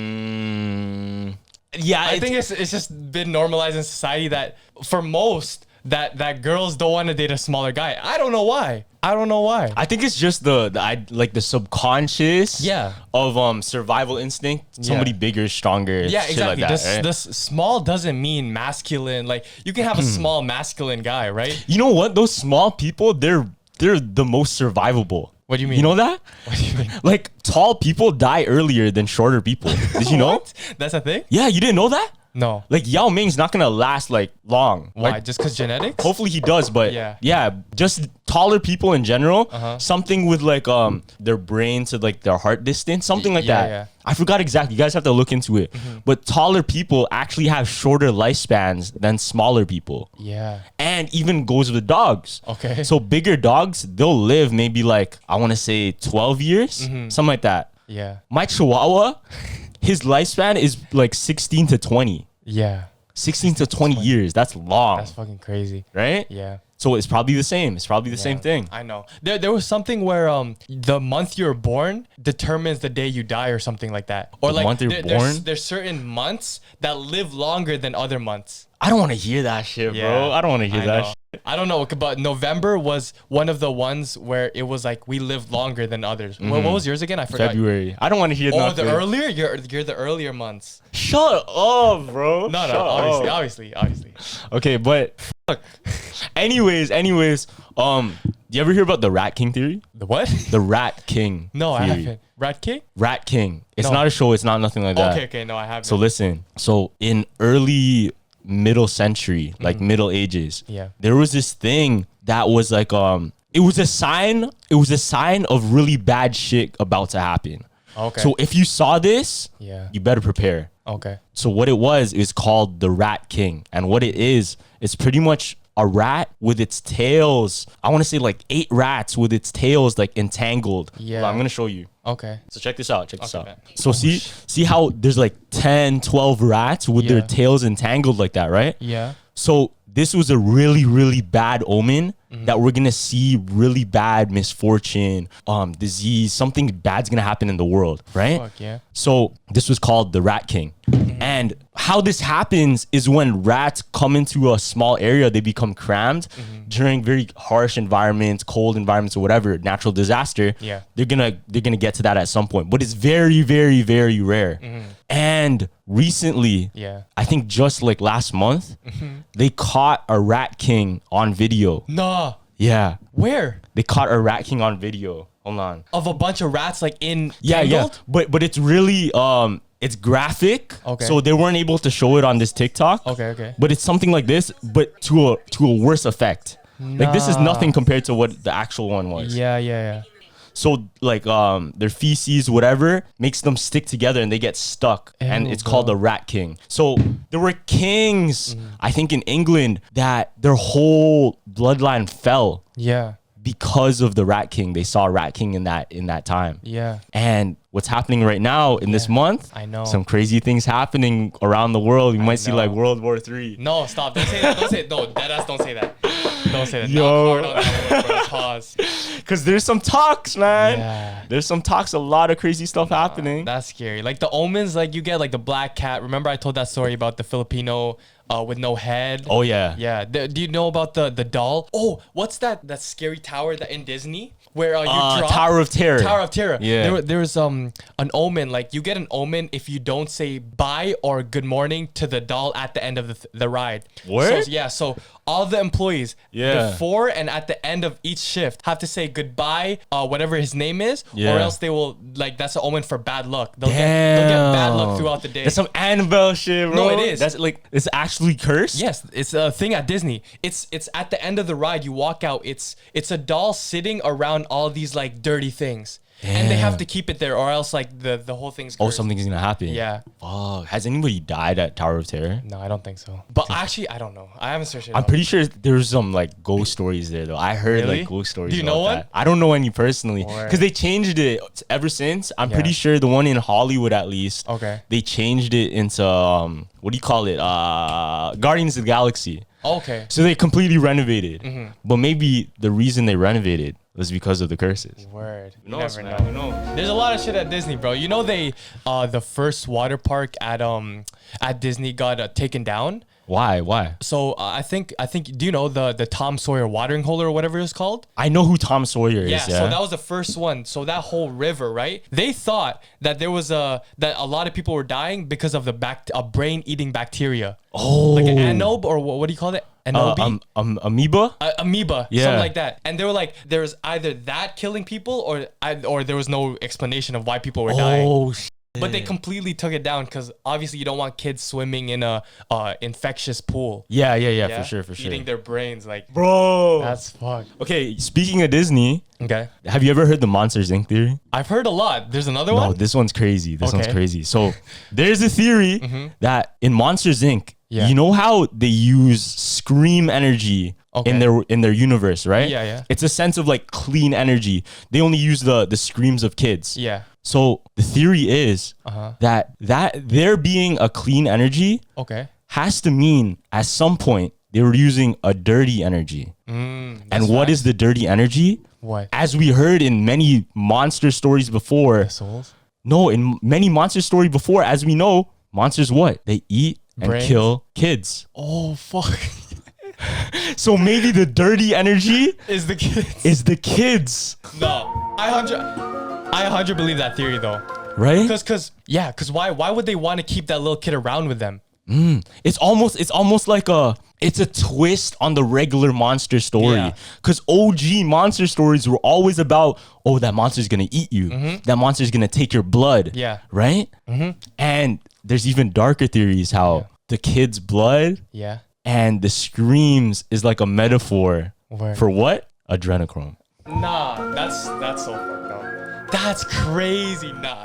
I think it's just been normalized in society that for most that girls don't want to date a smaller guy. I don't know why. I think it's just the subconscious of survival instinct. Somebody bigger, stronger. Yeah, exactly. Like that, right? This small doesn't mean masculine. Like you can have a small masculine guy, right? You know what? Those small people, they're the most survivable. What do you mean? You know that? What do you mean? Like tall people die earlier than shorter people. Did you know? That's a thing? Yeah, you didn't know that? No. Like Yao Ming's not gonna last like long. Why? Like, just because genetics? Hopefully he does, but yeah, just taller people in general. Something with like their brain to like their heart distance, something like that. Yeah. I forgot exactly. You guys have to look into it. But taller people actually have shorter lifespans than smaller people. Yeah. And even goes with dogs. Okay. So bigger dogs, they'll live maybe like I want to say 12 years, something like that. Yeah. My Chihuahua, his lifespan is like 16 to 20. Yeah. 16 to 20 years. That's long. That's fucking crazy. Right? Yeah. So it's probably the same. It's probably the same thing. I know. There was something where the month you're born determines the day you die or something like that. Or the like month you're born? There's certain months that live longer than other months. I don't want to hear that shit, bro. I don't want to hear that shit. I don't know, but November was one of the ones where it was like we lived longer than others. What was yours again? I forgot. February. I don't want to hear that. Oh, the earlier? You're the earlier months. Shut up, bro. No, obviously. Okay, but fuck. Anyways, do you ever hear about the Rat King theory? The what? The Rat King. No, theory. I haven't. Rat King? Rat King. It's not a show. It's not nothing like that. Okay. No, I haven't. So listen. So in early middle century, like Middle Ages, there was this thing that was like it was a sign of really bad shit about to happen. Okay. So if you saw this, you better prepare. Okay. So what it was called the Rat King. And what it is, it's pretty much a rat with its tails. I want to say like 8 rats with its tails like entangled. Yeah. Well, I'm going to show you. Okay. So check this out. Man. So see how there's like 10, 12 rats with their tails entangled like that, right? Yeah. So this was a really, really bad omen that we're gonna see really bad misfortune, disease, something bad's gonna happen in the world, right? Fuck yeah. So this was called the Rat King. And how this happens is when rats come into a small area, they become crammed during very harsh environments, cold environments, or whatever, natural disaster. Yeah. They're gonna get to that at some point. But it's very, very, very rare. And recently, I think just like last month, they caught a Rat King on video. Nah. Yeah. Where? They caught a Rat King on video. Hold on. Of a bunch of rats like in Yeah. tangled? But it's really it's graphic. Okay. So they weren't able to show it on this TikTok. Okay. But it's something like this, but to a worse effect. Like this is nothing compared to what the actual one was. Yeah. So like their feces, whatever, makes them stick together and they get stuck. And it's called the Rat King. So there were kings, I think in England, that their whole bloodline fell. Yeah. Because of the Rat King. They saw Rat King in that time. Yeah. And what's happening right now in this month? I know. Some crazy things happening around the world. You might see like World War III. No, stop. Don't say that. Don't say it. No, deadass, don't say that. Don't say that. Yo. Not hard on that one, bro. Pause. Because there's some talks, man. Yeah. There's some talks, a lot of crazy stuff happening. That's scary. Like the omens, like you get like the black cat. Remember I told that story about the Filipino with no head? Oh, yeah. Yeah. Do you know about the doll? Oh, what's that scary tower that in Disney? Where you drop? Tower of Terror. Tower of Terror. Yeah. There was an omen. Like you get an omen if you don't say bye or good morning to the doll at the end of the ride. Word? So all the employees Yeah. before and at the end of each shift have to say goodbye, whatever his name is, Yeah. or else they will like that's an omen for bad luck. They'll get bad luck throughout the day. That's some Annabelle shit, bro. No, it is. That's like it's actually cursed. Yes, it's a thing at Disney. It's at the end of the ride. You walk out. It's a doll sitting around all these like dirty things, and they have to keep it there, or else like the whole thing's cursed. Oh, something's gonna happen. Yeah. Fuck. Has anybody died at Tower of Terror? No, I don't think so. But actually, I don't know. I haven't searched it. I'm up. pretty sure there's some like ghost stories there though. I heard Really? like ghost stories. Do you about know one? that. I don't know any personally Word. because they changed it ever since. I'm Yeah. pretty sure the one in Hollywood at least. Okay. They changed it into what do you call it? Guardians of the Galaxy. Okay. So they completely renovated. But maybe the reason they renovated was because of the curses. Word. You Who knows, never man? Who know. knows? There's a lot of shit at Disney, bro. You know they the first water park at Disney got taken down. Why? So I think do you know the Tom Sawyer watering hole or whatever it's called? I know who Tom Sawyer is. Yeah, so that was the first one. So that whole river, right? They thought that there was that a lot of people were dying because of the brain eating bacteria. Oh, Like an anobe or what do you call it? Anobe? amoeba. Amoeba, Yeah. something like that. And they were like, there was either that killing people or there was no explanation of why people were dying. Oh, But they completely took it down because obviously you don't want kids swimming in a infectious pool. yeah, for sure. Eating their brains, like, Bro. that's fucked. Okay, speaking of Disney, Okay. have you ever heard the Monsters Inc. theory? I've heard a lot. There's another No, one? this one's crazy. This one's Okay. crazy. So there's a theory that in Monsters Inc., Yeah. you know how they use scream energy in their universe, right? Yeah. It's a sense of like clean energy. They only use the screams of kids. Yeah. So the theory is that there being a clean energy Okay. has to mean at some point they were using a dirty energy. And what is the dirty energy? What? As we heard in many monster stories before. Souls? No, in many monster stories before, as we know, monsters what? They eat and Brains. kill kids. Oh, fuck. So maybe the dirty energy Is the kids? is the kids, No. I 100 believe that theory, though. right? Cause why would they want to keep that little kid around with them? It's almost like it's a twist on the regular monster story. Yeah. Because OG monster stories were always about, oh, that monster's gonna eat you. That monster's gonna take your blood. Yeah. Right? And there's even darker theories how the kid's blood Yeah. and the screams is like a metaphor Word. for what? Adrenochrome. Nah, that's so fucked up. That's crazy. Nah.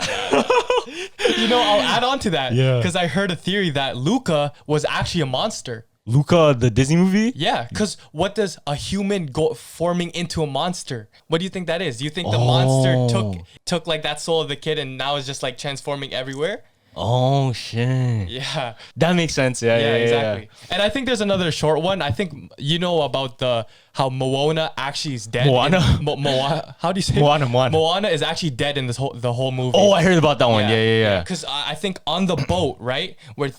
You know, I'll add on to that. Yeah. Because I heard a theory that Luca was actually a monster. Luca, the Disney movie? Yeah, because what does a human go forming into a monster? What do you think that is? Do you think the monster took like that soul of the kid and now is just like transforming everywhere? Oh shit. Yeah. That makes sense. Yeah, exactly. And I think there's another short one. I think you know about how Moana actually is dead. Moana? How do you say Moana? Moana is actually dead in the whole movie. Oh, I heard about that one. Yeah. Because I think on the boat, right, where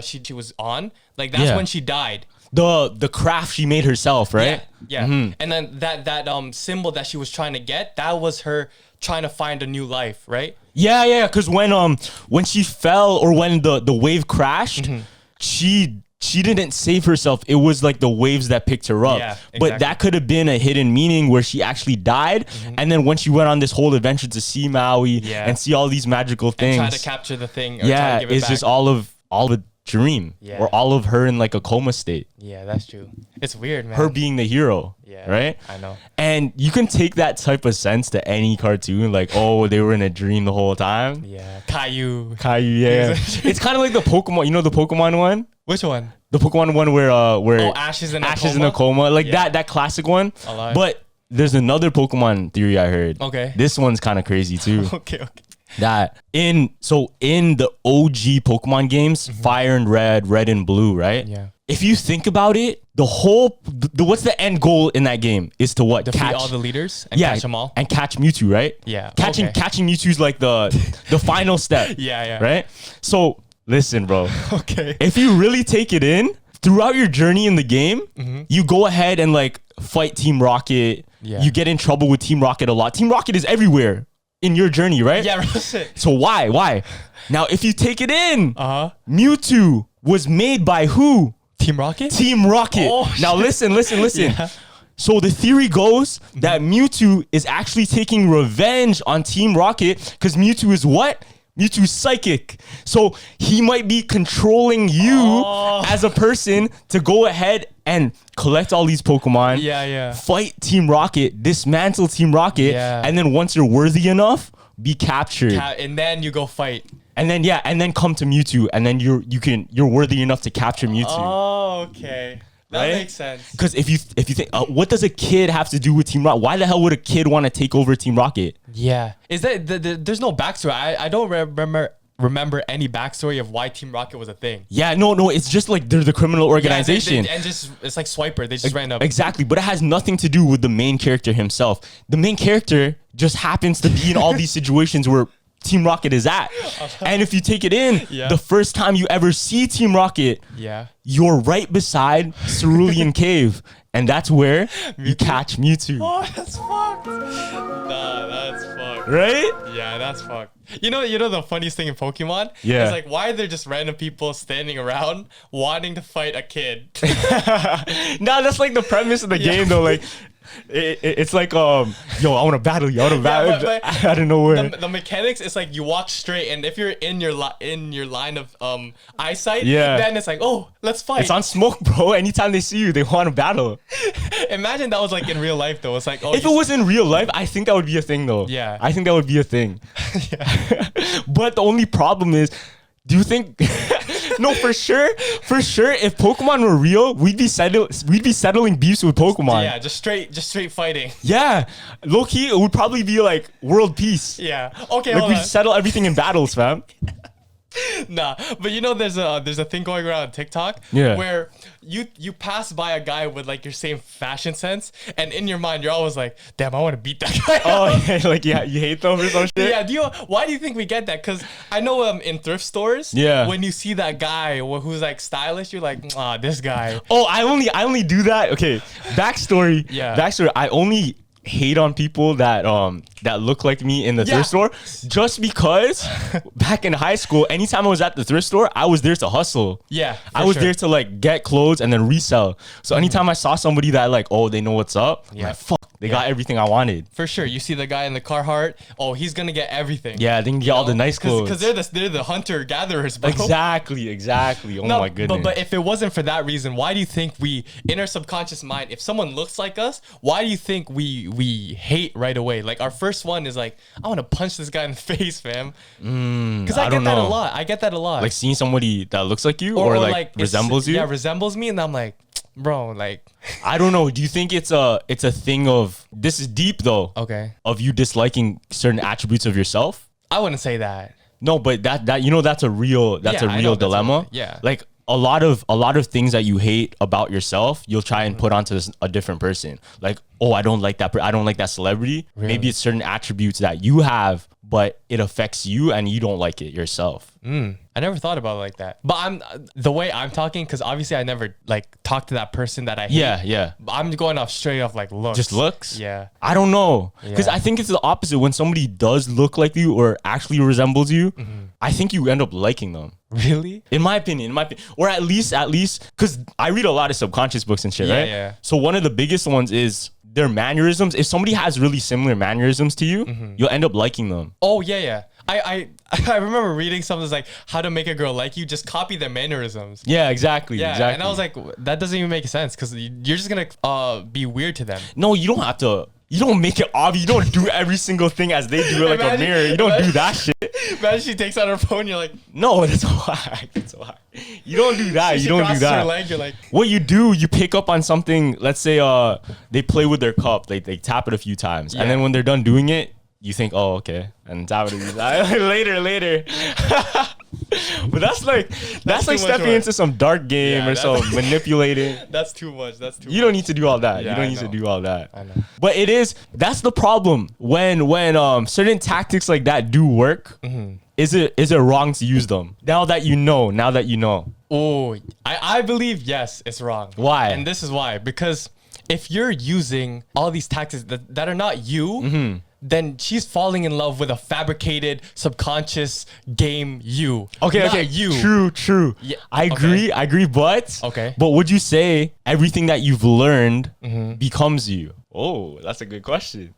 she was on, like that's when she died. The craft she made herself, right? Yeah. Mm-hmm. And then that symbol that she was trying to get, that was her trying to find a new life, right? Yeah. Because when she fell or when the wave crashed, she didn't save herself. It was like the waves that picked her up. Yeah, exactly. But that could have been a hidden meaning where she actually died. And then when she went on this whole adventure to see Maui and see all these magical things, and try to capture the thing. It's just all of a dream, or all of her in like a coma state. Yeah, that's true. It's weird, man. Her being the hero. Yeah, right? I know. And you can take that type of sense to any cartoon, like, oh, they were in a dream the whole time. Yeah. Caillou, yeah. It's kind of like the Pokemon, you know the Pokemon one? Which one? The Pokemon one where Ash is in a coma. Like that classic one. Alive. But there's another Pokemon theory I heard. Okay. This one's kind of crazy too. Okay. That in the OG Pokemon games, Fire and Red and Blue, right? Yeah. If you think about it, what's the end goal in that game is to what? Defeat all the leaders and catch them all. And catch Mewtwo, right? Yeah. Catching Mewtwo's like the final step. Yeah. Right? So listen, bro. Okay. If you really take it in, throughout your journey in the game, you go ahead and like fight Team Rocket. Yeah. You get in trouble with Team Rocket a lot. Team Rocket is everywhere in your journey, right? Yeah. So why? Now, if you take it in, Mewtwo was made by who? Team Rocket? Team Rocket. Oh, now listen. Yeah. So the theory goes that Mewtwo is actually taking revenge on Team Rocket because Mewtwo is what? Mewtwo's psychic. So he might be controlling you as a person to go ahead and collect all these Pokemon. Yeah. Fight Team Rocket, dismantle Team Rocket, and then once you're worthy enough, be captured. And then you go fight. And then come to Mewtwo, and then you're worthy enough to capture Mewtwo. Oh, okay. That makes sense. Because if you think, what does a kid have to do with Team Rocket? Why the hell would a kid want to take over Team Rocket? Yeah. Is that there's no backstory? I don't remember any backstory of why Team Rocket was a thing. Yeah, no. It's just like they're the criminal organization. And it's like Swiper. They just ran up. Exactly, but it has nothing to do with the main character himself. The main character just happens to be in all these situations where Team Rocket is at. And if you take it in, the first time you ever see Team Rocket, you're right beside Cerulean Cave. And that's where you catch Mewtwo. Oh, that's fucked. Nah, that's fucked. Right? Yeah, that's fucked. You know the funniest thing in Pokemon? Yeah. It's like, why are there just random people standing around wanting to fight a kid? Nah, that's like the premise of the game though. Like, it's like, yo, I want to battle you. But I don't know where. The mechanics, it's like you walk straight, and if you're in your line of eyesight, yeah, then it's like, oh, let's fight. It's on smoke, bro. Anytime they see you, they want to battle. Imagine that was like in real life, though. It's like, oh, if it was in real life, I think that would be a thing, though. Yeah, I think that would be a thing. Yeah. But the only problem is, do you think? No, for sure. If Pokemon were real, we'd be settling beefs with Pokemon. Yeah, just straight fighting. Yeah, low key, it would probably be like world peace. Yeah. Okay. Like we'd settle everything in battles, fam. Nah, but you know, there's a thing going around on TikTok where you pass by a guy with like your same fashion sense, and in your mind you're always like, damn, I want to beat that guy. You hate them or some shit. Yeah, why do you think we get that? Because I know in thrift stores, when you see that guy who's like stylish, you're like, this guy. Oh, I only do that. Okay, backstory. Backstory. I only hate on people that look like me in the thrift store, just because back in high school, anytime I was at the thrift store, I was there to hustle. Yeah, I was there to like get clothes and then resell. So anytime I saw somebody that like, oh, they know what's up, I'm like, fuck, they got everything I wanted. For sure. You see the guy in the Carhartt, oh, he's gonna get everything. Yeah, they can get all the nice clothes. Because they're the hunter gatherers, bro. Exactly. Oh my goodness. But if it wasn't for that reason, why do you think we, in our subconscious mind, if someone looks like us, why do you think we hate right away? Like our first one is like, I want to punch this guy in the face, fam. Because I get that a lot. Like seeing somebody that looks like you or like resembles you. Yeah, resembles me, and I'm like, bro, like, I don't know. Do you think it's a thing of, this is deep though? Okay. Of you disliking certain attributes of yourself? I wouldn't say that. No, but that you know that's a real dilemma. Like a lot of things that you hate about yourself, you'll try and put onto a different person. Like, oh, I don't like that. I don't like that celebrity. Really? Maybe it's certain attributes that you have, but it affects you and you don't like it yourself. I never thought about it like that. But the way I'm talking, because obviously I never like talk to that person that I hate. Yeah. I'm going off straight off like looks. Just looks? Yeah. I don't know. Because I think it's the opposite. When somebody does look like you or actually resembles you, I think you end up liking them. Really? In my opinion. Or at least, because I read a lot of subconscious books and shit, right? Yeah. So one of the biggest ones is their mannerisms. If somebody has really similar mannerisms to you, you'll end up liking them. Oh, yeah. I remember reading something that's like how to make a girl like you, just copy their mannerisms. Yeah, exactly. And I was like, that doesn't even make sense because you're just gonna be weird to them. No, you don't have to. You don't make it obvious. You don't do every single thing as they do it like a mirror. You don't do that shit. Imagine she takes out her phone. You're like, no, that's why. You don't do that. You don't do that. Her leg, you're like, what you do, you pick up on something. Let's say they play with their cup. They tap it a few times, and then when they're done doing it, you think, oh, okay, and tap it a few times. later. But that's like stepping into some dark game or some manipulating. That's too much. You don't need to do all that. Yeah, you don't need to do all that. I know. But that's the problem when certain tactics like that do work. Is it wrong to use them? Now that you know. Oh, I believe yes, it's wrong. Why? And this is why. Because if you're using all these tactics that are not you, then she's falling in love with a fabricated subconscious game you. Okay. You. True. Yeah, I agree, but okay. But would you say everything that you've learned becomes you? Oh, that's a good question.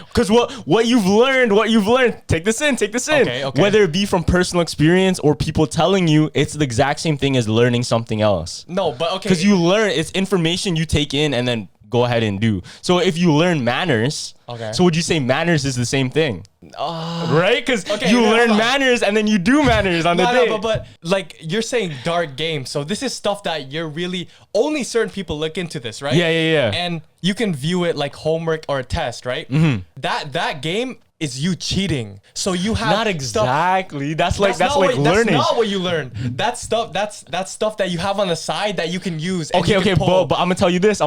Because what you've learned, take this in. Okay. Whether it be from personal experience or people telling you, it's the exact same thing as learning something else. No, but okay. Because you learn, it's information you take in and then go ahead and do. So if you learn manners, so would you say manners is the same thing? Right? Because you learn manners and then you do manners on the day. No, but like you're saying dark game. So this is stuff that you're really, only certain people look into this, right? Yeah. And you can view it like homework or a test, right? That game is you cheating. So you have not exactly. That's like learning. That's not what you learn. That's stuff that you have on the side that you can use. And okay, but I'm gonna tell you this.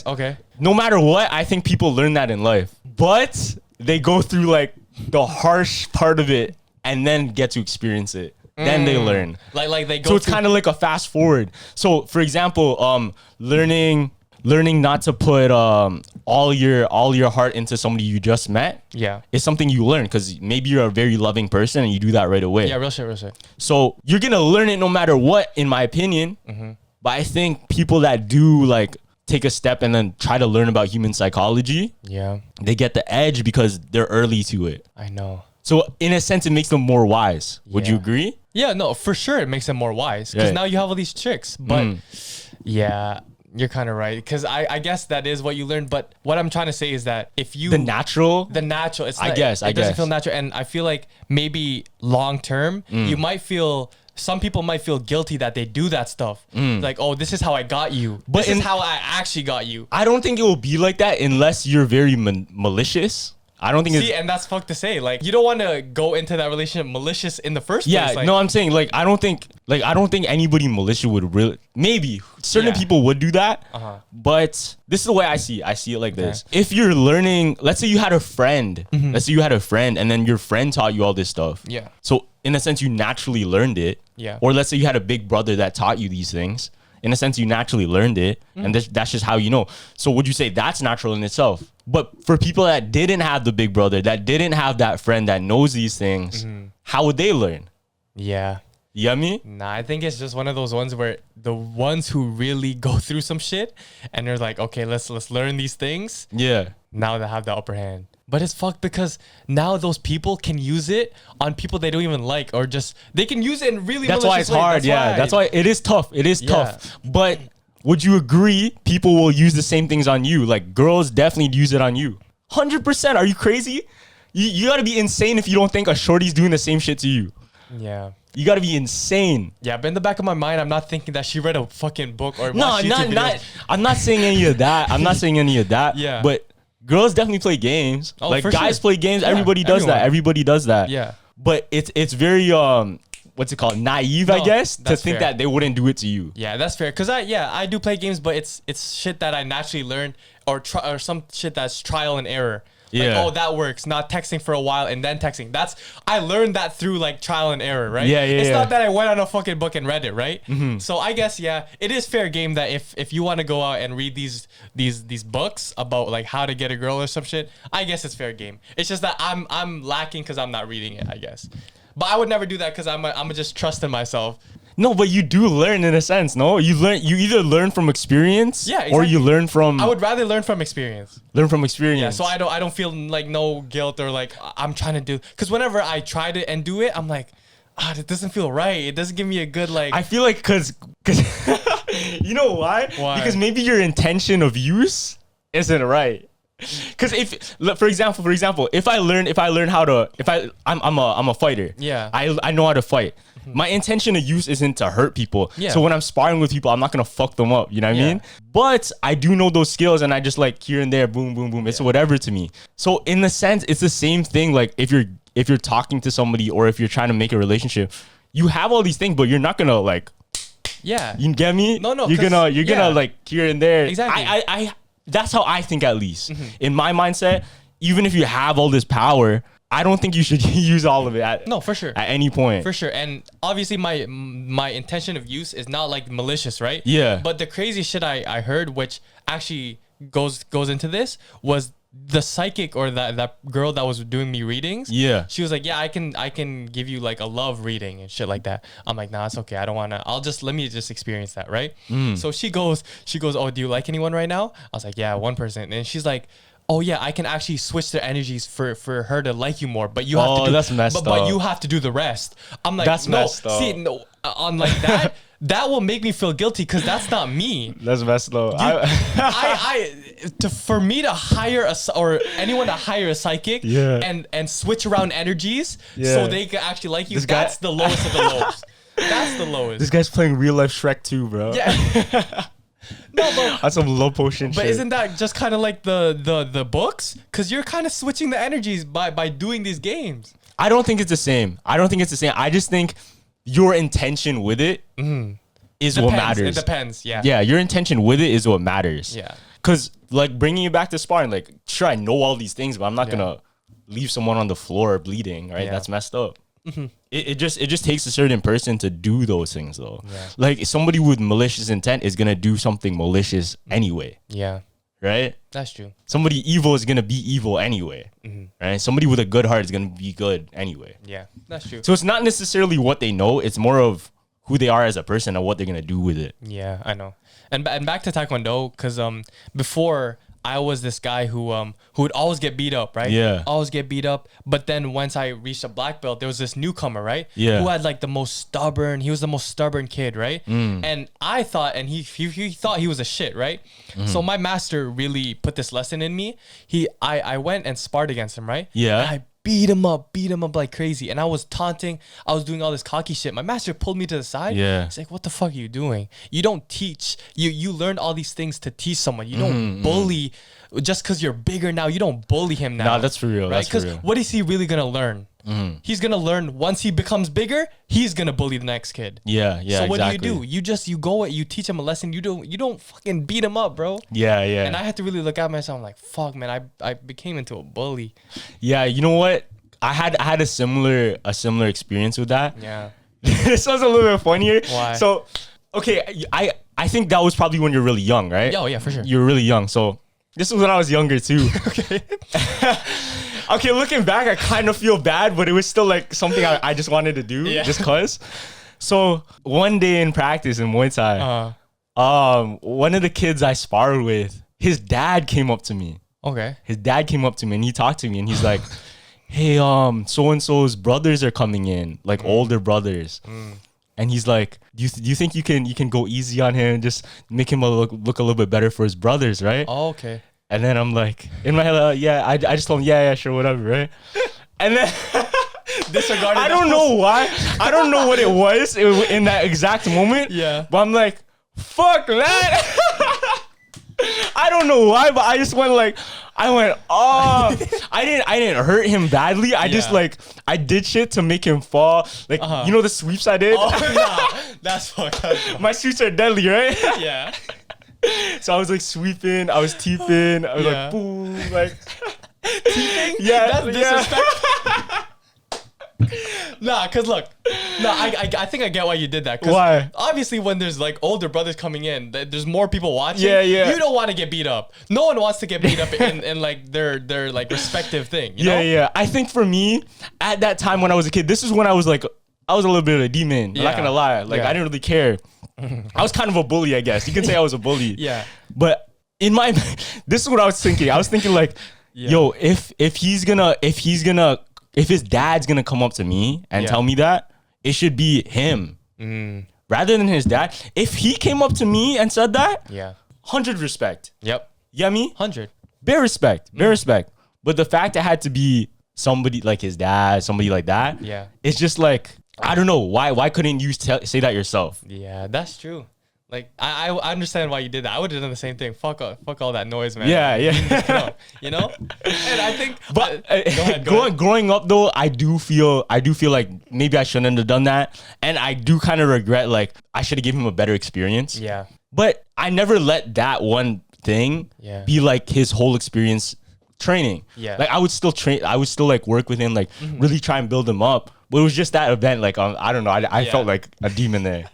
Okay. No matter what, I think people learn that in life, but they go through like the harsh part of it and then get to experience it. Then they learn. Like they go. So it's kind of like a fast forward. So for example, learning not to put all your heart into somebody you just met. Yeah. Is something you learn because maybe you're a very loving person and you do that right away. Yeah, real shit. So you're gonna learn it no matter what, in my opinion. But I think people that do like take a step and then try to learn about human psychology, they get the edge because they're early to it. I know. So in a sense, it makes them more wise. Would you agree? Yeah, no, for sure. It makes them more wise because now you have all these tricks. But yeah, you're kind of right. Because I guess that is what you learned. But what I'm trying to say is that if you... The natural. It's I guess. It doesn't feel natural. And I feel like maybe long term, you might feel... Some people might feel guilty that they do that stuff. Like, oh, this is how I got you. But this is how I actually got you. I don't think it will be like that unless you're very malicious. I don't think and that's fucked to say. Like, you don't want to go into that relationship malicious in the first place. Yeah, like, no, I'm saying I don't think anybody malicious would really. Maybe certain people would do that, but this is the way I see it. I see it like this: if you're learning, let's say you had a friend, and then your friend taught you all this stuff. Yeah. So in a sense, you naturally learned it. Yeah. Or let's say you had a big brother that taught you these things. In a sense, you naturally learned it, and that's just how you know. So would you say that's natural in itself? But for people that didn't have the big brother, that didn't have that friend that knows these things, how would they learn? Yeah. You get me? Nah, I think it's just one of those ones where the ones who really go through some shit and they're like, okay, let's learn these things. Yeah. Now they have the upper hand. But it's fucked because now those people can use it on people they don't even like, or just they can use it in really. That's why it's hard. That's why it is tough. It is tough. But would you agree people will use the same things on you? Like girls definitely use it on you. 100%. Are you crazy? You gotta be insane if you don't think a shorty's doing the same shit to you. Yeah. You gotta be insane. Yeah, but in the back of my mind, I'm not thinking that she read a fucking book or no, not. I'm not saying any of that. Yeah. But girls definitely play games. Oh, like for guys sure. play games. Yeah, Everybody does that. Yeah. but it's very what's it called, naive, I guess, to think that they wouldn't do it to you. Yeah, that's fair. Cause I do play games, but it's shit that I naturally learned, or some shit that's trial and error. Like, oh, that works. Not texting for a while and then texting. I learned that through like trial and error, right? It's not that I went on a fucking book and read it, right? So I guess it is fair game that if you want to go out and read these books about like how to get a girl or some shit, I guess it's fair game. It's just that I'm lacking because I'm not reading it, I guess. But I would never do that because I'm just trusting myself. No, but you do learn in a sense, no? You either learn from experience, or you learn from... I would rather learn from experience. Learn from experience. Yeah, so I don't feel like no guilt or like I'm trying to do... Because whenever I try to and do it, I'm like, it doesn't feel right. It doesn't give me a good like... I feel like because you know why? Because maybe your intention of use isn't right. Because for example, if I learn how to, I'm a fighter. Yeah. I know how to fight. My intention of use isn't to hurt people. Yeah. So when I'm sparring with people, I'm not gonna fuck them up. You know what I mean? But I do know those skills, and I just like here and there, boom, boom, boom. It's whatever to me. So in a sense, it's the same thing. Like if you're talking to somebody, or if you're trying to make a relationship, you have all these things, but you're not gonna like. Yeah. You get me? No. You're gonna like here and there. Exactly. I that's how I think, at least. In my mindset, even if you have all this power, I don't think you should use all of it for sure. At any point. For sure. And obviously my intention of use is not like malicious, right? Yeah. But the crazy shit I heard, which actually goes into this, was the psychic or that girl that was doing me readings. Yeah. She was like, yeah, I can give you like a love reading and shit like that. I'm like, nah, it's okay. I don't want to. Let me just experience that, right? So she goes, oh, do you like anyone right now? I was like, yeah, one person. And she's like, oh yeah, I can actually switch their energies for her to like you more, but you have to do, that's messed up. But you have to do the rest. I'm like, that's messed up. See, no, on like that, that will make me feel guilty because that's not me. That's messed up. For me to hire or anyone to hire a psychic and switch around energies so they can actually like you, that's the lowest of the lows. That's the lowest. This guy's playing real life Shrek 2, bro. Yeah. No, but that's some low potion shit. But isn't that just kind of like the books? Because you're kind of switching the energies by doing these games. I don't think it's the same. I just think your intention with it is what matters. It depends, yeah. Yeah, your intention with it is what matters. Yeah. Because, like, bringing it back to sparring, like, sure, I know all these things, but I'm not going to leave someone on the floor bleeding, right? Yeah. That's messed up. It just takes a certain person to do those things, though. Yeah. Like, somebody with malicious intent is going to do something malicious anyway. Yeah. Right? That's true. Somebody evil is going to be evil anyway. Right? Somebody with a good heart is going to be good anyway. Yeah, that's true. So it's not necessarily what they know. It's more of who they are as a person and what they're going to do with it. Yeah, I know. And back to Taekwondo, because before... I was this guy who would always get beat up, right? Yeah. Always get beat up. But then once I reached a black belt, there was this newcomer, right? Yeah. Who had like he was the most stubborn kid, right? And I thought, and he thought he was a shit, right? So my master really put this lesson in me. I went and sparred against him, right? Yeah. And I beat him up like crazy. And I was taunting. I was doing all this cocky shit. My master pulled me to the side. Yeah. He's like, what the fuck are you doing? You don't teach. You learn all these things to teach someone. You don't bully just because you're bigger now. You don't bully him now. Nah, that's for real. Right? Because what is he really going to learn? He's going to learn once he becomes bigger, he's going to bully the next kid. Yeah, So what do? You go, you teach him a lesson. You don't fucking beat him up, bro. Yeah. And I had to really look at myself. I'm like, fuck, man, I became into a bully. Yeah, you know what? I had a similar experience with that. Yeah. This was a little bit funnier. Why? So, okay, I think that was probably when you're really young, right? Oh, yeah, for sure. You're really young. So, this was when I was younger too. Okay. Okay, looking back, I kind of feel bad, but it was still like something I just wanted to do, just cause. So one day in practice in Muay Thai, one of the kids I sparred with, his dad came up to me. Okay. His dad came up to me and he talked to me and he's like, "Hey, so and so's brothers are coming in, like older brothers." And he's like, do you think you can go easy on him and just make him look a little bit better for his brothers, right? Oh, okay. And then I'm like, in my head, I just told him, yeah, sure, whatever, right? And then disregarded. I don't know why. I don't know what it was in that exact moment. Yeah. But I'm like, fuck that. I don't know why, but I just went like, I went, oh, I didn't hurt him badly. I just like, I did shit to make him fall. Like, you know the sweeps I did? Oh, nah, that's fucked up. My sweeps are deadly, right? Yeah. So I was like sweeping, I was teeping, I was like, boom, like. Teeping? Yeah. That's disrespectful. Nah, cause look, I think I get why you did that. Why? Obviously, when there's like older brothers coming in, there's more people watching. Yeah. You don't want to get beat up. No one wants to get beat up in like their like respective thing. You know? Yeah. I think for me, at that time when I was a kid, this is when I was like, I was a little bit of a demon. I'm not gonna lie. Like I didn't really care. I was kind of a bully, I guess. You can say I was a bully. Yeah. But in my, this is what I was thinking. I was thinking like, yo, if his dad's gonna come up to me and tell me that, it should be him rather than his dad. If he came up to me and said that, 100 respect. Yep. You know me? 100. Bare respect. Bare respect. But the fact it had to be somebody like his dad, somebody like that, it's just like, I don't know. Why couldn't you say that yourself? Yeah, that's true. Like I understand why you did that. I would have done the same thing. Fuck all that noise, man. Yeah. You know. And I think, but growing up though, I do feel like maybe I shouldn't have done that, and I do kind of regret like I should have given him a better experience. Yeah. But I never let that one thing be like his whole experience training. Yeah. Like I would still train. I would still like work with him, like really try and build him up. But it was just that event. Like I don't know. I felt like a demon there.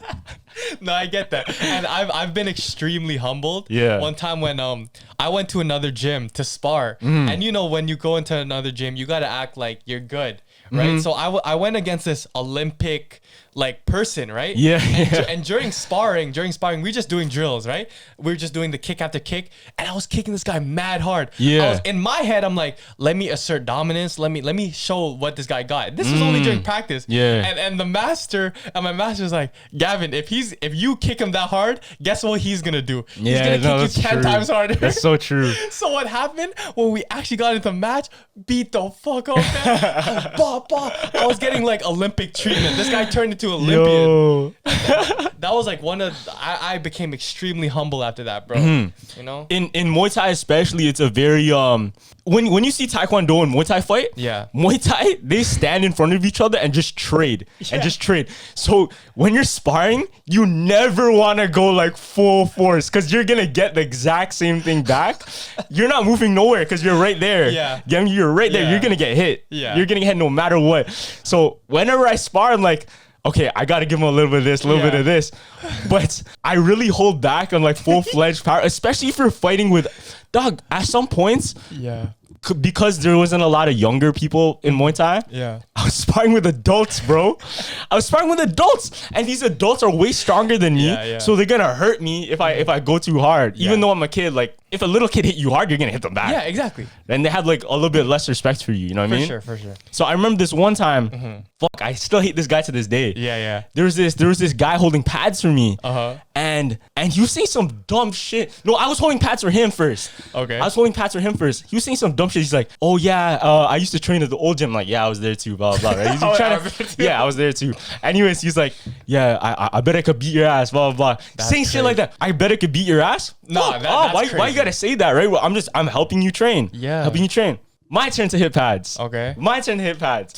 No, I get that, and I've been extremely humbled. Yeah. One time when I went to another gym to spar, and you know when you go into another gym, you gotta act like you're good, right? So I went against this Olympic like person, right? Yeah. And during sparring, we were just doing drills, right? We were just doing the kick after kick, and I was kicking this guy mad hard. Yeah. In my head, I'm like, let me assert dominance. Let me show what this guy got. This was only during practice. Yeah. And my master's like, Gavin, if you kick him that hard, guess what he's gonna do? He's gonna kick you 10 times harder. That's so true. So what happened when we actually got into the match? Beat the fuck up, man. I was getting like Olympic treatment. This guy turned into Olympian. Yo. That was like I became extremely humble after that, bro. You know? In Muay Thai especially, it's a very when you see Taekwondo and Muay Thai fight, Muay Thai, they stand in front of each other and just trade. So when you're sparring, you never want to go like full force because you're gonna get the exact same thing back. You're not moving nowhere because you're right there. You're right there. You're gonna get hit. You're gonna get hit no matter what. So whenever I spar, I'm like, okay, I gotta give him a little bit of this, a little bit of this. But I really hold back on like full-fledged power, especially if you're fighting with, dog, at some points, because there wasn't a lot of younger people in Muay Thai, I was sparring with adults, bro. And these adults are way stronger than me, so they're gonna hurt me if I go too hard. Even though I'm a kid, like, if a little kid hit you hard, you're gonna hit them back. Yeah, exactly. And they have like a little bit less respect for you, you know what I mean? For sure. So I remember this one time, I still hate this guy to this day. Yeah. There was this guy holding pads for me. And he was saying some dumb shit. No, I was holding pads for him first. Okay. I was holding pads for him first. He was saying some dumb shit. He's like, oh yeah, I used to train at the old gym. I'm like, yeah, I was there too, blah, blah, blah. Right? I was there too. Anyways, he's like, yeah, I bet I could beat your ass, blah, blah, blah. Saying shit like that. I bet I could beat your ass? No, that's crazy. Why you gotta say that, right? Well, I'm helping you train. Yeah. Helping you train. My turn to hit pads. Okay. My turn to hit pads.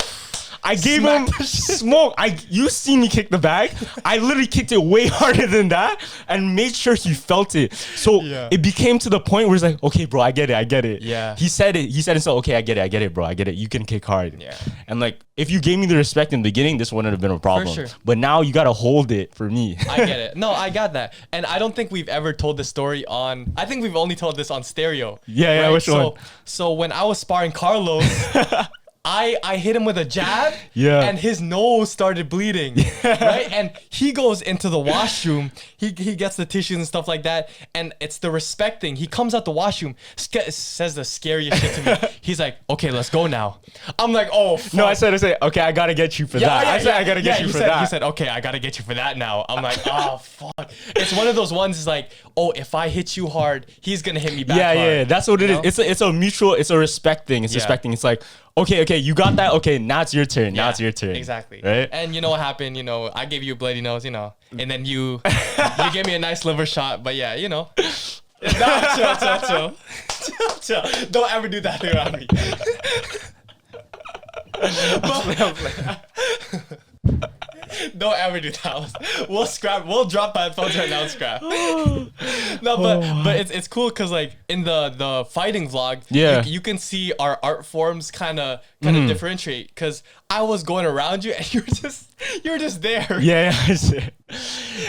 I gave him smoke. You see me kick the bag. I literally kicked it way harder than that and made sure he felt it. So it became to the point where it's like, okay, bro, I get it. Yeah. He said it. So okay, I get it, bro. I get it. You can kick hard. Yeah. And like, if you gave me the respect in the beginning, this wouldn't have been a problem. For sure. But now you gotta hold it for me. I get it. No, I got that. And I don't think we've ever told this story on. I think we've only told this on stereo. Yeah. Right? Which one? So when I was sparring Carlos. I hit him with a jab, and his nose started bleeding, right? And he goes into the washroom. He gets the tissues and stuff like that, and it's the respect thing. He comes out the washroom, says the scariest shit to me. He's like, "Okay, let's go now." I'm like, "Oh, fuck." No, I said, "Okay, I gotta get you for that." I said, "I gotta get you for that." He said, "Okay, I gotta get you for that now." I'm like, "Oh, fuck." It's one of those ones. Is like, "Oh, if I hit you hard, he's gonna hit me back." Yeah. That's what it is. It's a mutual. It's a respect thing. It's respect thing. It's like, okay, you got that. Okay, now it's your turn. Now it's your turn. Exactly. Right? And you know what happened? You know, I gave you a bloody nose, you know, and then you gave me a nice liver shot. But yeah, you know. No, chill. Don't ever do that around me. Don't ever do that. We'll scrap. We'll drop my headphones right now and scrap. No, but it's cool because like in the fighting vlog, you can see our art forms kind of differentiate. Because I was going around you and you were just there. Yeah.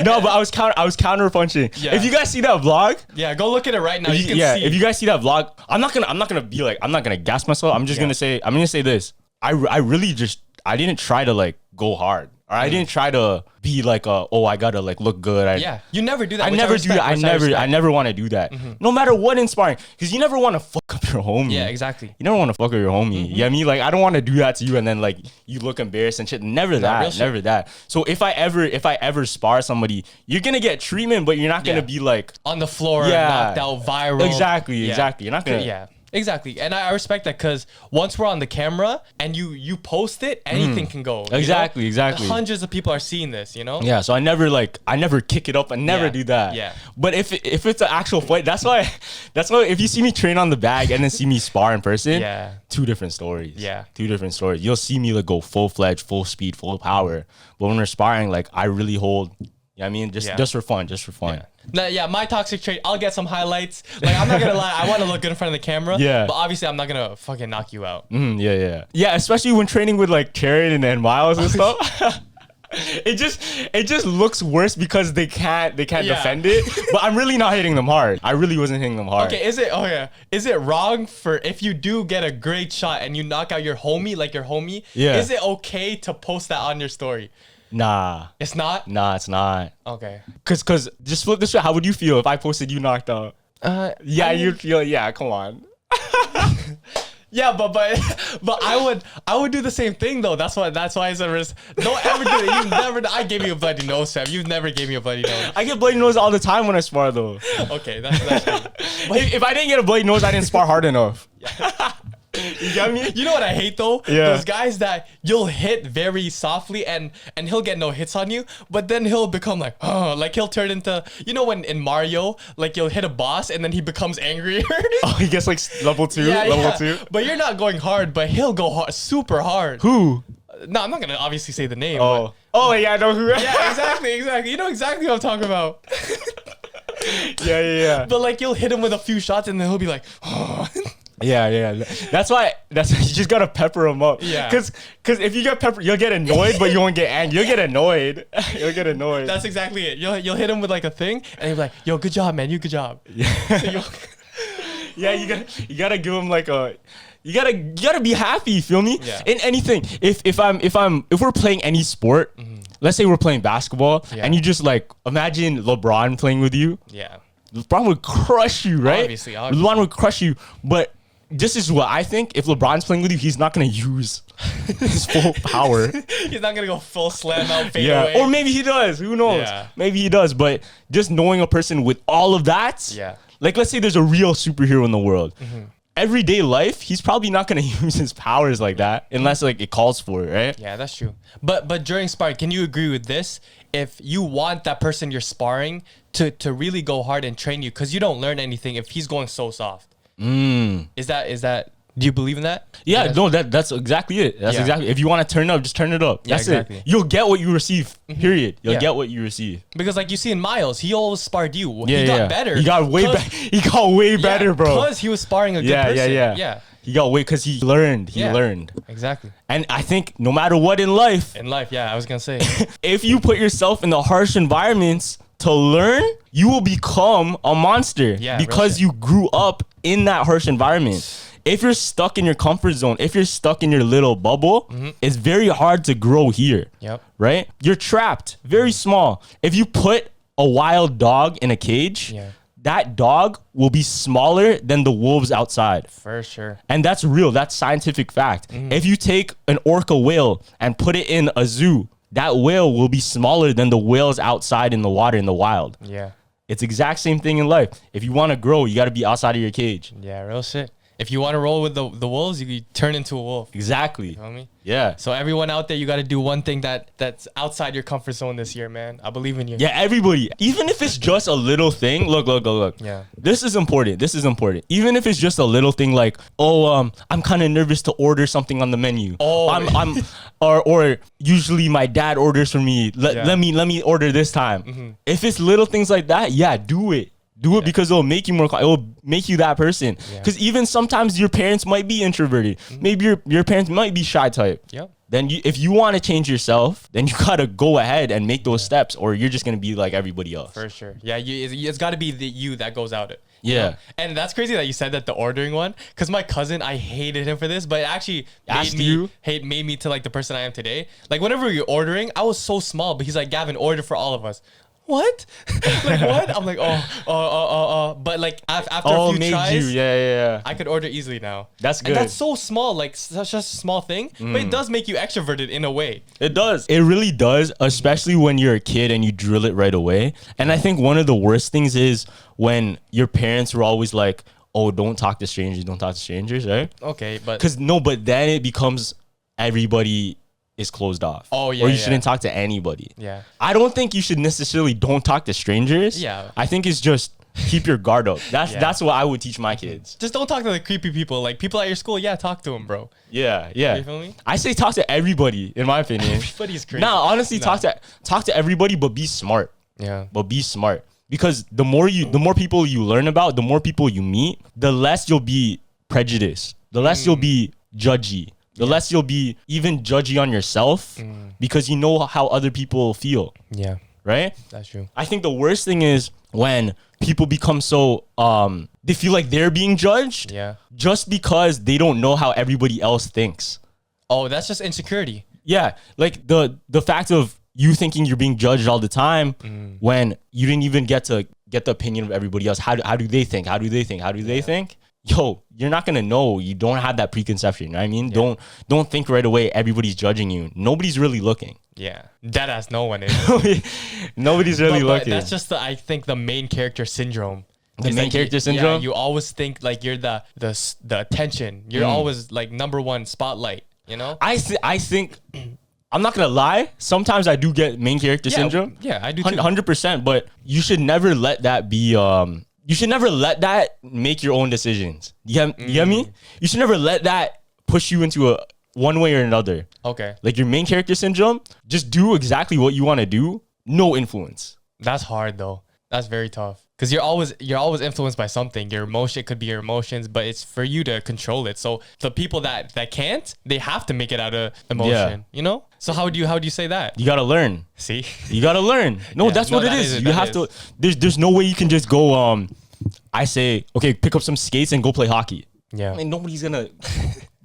No, but I was counter punching. Yeah. If you guys see that vlog, go look at it right now. You can see. If you guys see that vlog, I'm not gonna gas myself. I'm gonna say this. I really didn't try to like go hard. Or I didn't try to be like I gotta like look good. You never do that. I never do that. I never want to do that. No matter what inspiring, because you never want to fuck up your homie. Yeah, exactly. You never want to fuck up your homie. You know what I mean? Like I don't want to do that to you and then like you look embarrassed and shit. Never that. So if I ever spar somebody, you're gonna get treatment, but you're not gonna be like on the floor, knocked out, viral. Exactly. You're not gonna. Yeah. Exactly, and I respect that because once we're on the camera and you post it, anything can go. Exactly. Hundreds of people are seeing this, you know. Yeah, so I never kick it up. I never do that. Yeah. But if it's an actual fight, that's why if you see me train on the bag and then see me spar in person, two different stories. Yeah. Two different stories. You'll see me like go full-fledged, full speed, full power. But when we're sparring, like I really hold. You know what I mean? Just for fun. My toxic trait, I'll get some highlights. Like, I'm not going to lie. I want to look good in front of the camera. Yeah. But obviously, I'm not going to fucking knock you out. Yeah, especially when training with, like, Karen and Miles and stuff. It just looks worse because they can't defend it. But I'm really not hitting them hard. I really wasn't hitting them hard. Okay, is it wrong for if you do get a great shot and you knock out your homie, is it okay to post that on your story? Nah. It's not? Nah, it's not. Okay. Cause just flip this way. How would you feel if I posted you knocked out? You'd feel, come on. Yeah, but I would do the same thing though. That's why it's a risk. Don't ever do it. I gave you a bloody nose, Sam. You've never gave me a bloody nose. I get bloody nose all the time when I spar though. Okay, that's true. If I didn't get a bloody nose, I didn't spar hard enough. You get me? You know what I hate though? Yeah. Those guys that you'll hit very softly and he'll get no hits on you, but then he'll become like, like he'll turn into, you know, when in Mario, like you'll hit a boss and then he becomes angrier. He gets like level 2. But you're not going hard, but he'll go hard, super hard. Who? No, I'm not gonna obviously say the name. Yeah, I know who. Yeah, exactly. You know exactly what I'm talking about. Yeah. But like you'll hit him with a few shots and then he'll be like, Yeah. That's why you just gotta pepper them up. Yeah. Cause if you get pepper, you'll get annoyed, but you won't get angry. You'll get annoyed. That's exactly it. You'll hit him with like a thing, and he'll be like, "Yo, good job, man. Good job." Yeah. Yeah, you gotta give him like a. You gotta be happy. You feel me? Yeah. In anything. If we're playing any sport, let's say we're playing basketball, and you just like imagine LeBron playing with you. Yeah. LeBron would crush you, right? Obviously. LeBron would crush you, but this is what I think. If LeBron's playing with you, he's not going to use his full power. He's not going to go full slam out, fade away. Or maybe he does. Who knows? Yeah. Maybe he does. But just knowing a person with all of that, like let's say there's a real superhero in the world. Everyday life, he's probably not going to use his powers like that unless like it calls for it, right? Yeah, that's true. But during sparring, can you agree with this? If you want that person you're sparring to really go hard and train you, because you don't learn anything if he's going so soft. Is that do you believe in that? Yeah, no, that's exactly it. That's exactly. If you want to turn it up, just turn it up. That's exactly it. You'll get what you receive. Period. You'll get what you receive. Because like you see in Miles, he always sparred you. He got better. He got way better, bro. Because he was sparring a good person. Yeah. He got way because he learned. He learned. Exactly. And I think no matter what in life. I was gonna say. If you put yourself in the harsh environments to learn, you will become a monster. Yeah. Because you grew up in that harsh environment. If you're stuck in your comfort zone, if you're stuck in your little bubble, it's very hard to grow here. Yep. Right? You're trapped. Very small. If you put a wild dog in a cage, that dog will be smaller than the wolves outside. For sure. And that's real. That's scientific fact. If you take an orca whale and put it in a zoo, that whale will be smaller than the whales outside in the water in the wild. Yeah. It's exact same thing in life. If you want to grow, you got to be outside of your cage. Yeah, real shit. if you want to roll with the wolves, you turn into a wolf. Exactly. You know me? Yeah. So everyone out there, you got to do one thing that's outside your comfort zone this year, man. I believe in you. Yeah, everybody. Even if it's just a little thing. Look. Yeah. This is important. Even if it's just a little thing like, I'm kind of nervous to order something on the menu. Or usually my dad orders for me. Let me order this time. Mm-hmm. If it's little things like that, yeah, do it. Do it because it'll make you more. It will make you that person. Because even sometimes your parents might be introverted. Mm-hmm. Maybe your parents might be shy type. Yep. Then if you want to change yourself, then you gotta go ahead and make those steps, or you're just gonna be like everybody else. For sure. Yeah. It's got to be you that goes out it. Yeah. You know? And that's crazy that you said that, the ordering one, because my cousin, I hated him for this, but it actually made me to like the person I am today. Like whenever you're ordering, I was so small, but he's like, Gavin, order for all of us. What? Like what? I'm like, but like after a few tries, I could order easily now. That's good. And that's so small, like such a small thing, but it does make you extroverted in a way. It does. It really does, especially when you're a kid and you drill it right away. And I think one of the worst things is when your parents were always like, oh, don't talk to strangers, right? Okay, but but then it becomes everybody is closed off. Oh yeah. Or you shouldn't talk to anybody. Yeah. I don't think you should necessarily don't talk to strangers. Yeah. I think it's just keep your guard up. That's what I would teach my kids. Just don't talk to the creepy people. Like people at your school, talk to them, bro. Yeah. You feel me? I say talk to everybody, in my opinion. Everybody's crazy. Honestly, talk to everybody, but be smart. Yeah. But be smart. Because the more people you learn about, the more people you meet, the less you'll be prejudiced. The less you'll be judgy. The less you'll be even judgy on yourself because you know how other people feel. Yeah. Right? That's true. I think the worst thing is when people become so, they feel like they're being judged just because they don't know how everybody else thinks. Oh, that's just insecurity. Yeah. Like the fact of you thinking you're being judged all the time when you didn't even get the opinion of everybody else. How do they think? How do they think? Yo, you're not gonna know. You don't have that preconception. You know what I mean? Yeah. Don't think right away everybody's judging you. Nobody's really looking. Yeah, deadass no one is. Nobody's really looking. That's just I think the main character syndrome. The main character syndrome. Yeah, you always think like you're the attention. You're always like number one spotlight. You know. I think. I'm not gonna lie. Sometimes I do get main character syndrome. Yeah, I do too. 100%. But you should never let that be. You should never let that make your own decisions. You get me? You should never let that push you into one way or another. Okay. Like your main character syndrome, just do exactly what you want to do. No influence. That's hard though. That's very tough. Because you're always influenced by something. Your emotion, it could be your emotions, but it's for you to control it. So the people that can't, they have to make it out of emotion. You know? So how do you say that? You gotta learn. See? You gotta learn. No, that's what it is. You have to. There's no way you can just go. I say, okay, pick up some skates and go play hockey. Yeah. I mean, nobody's gonna.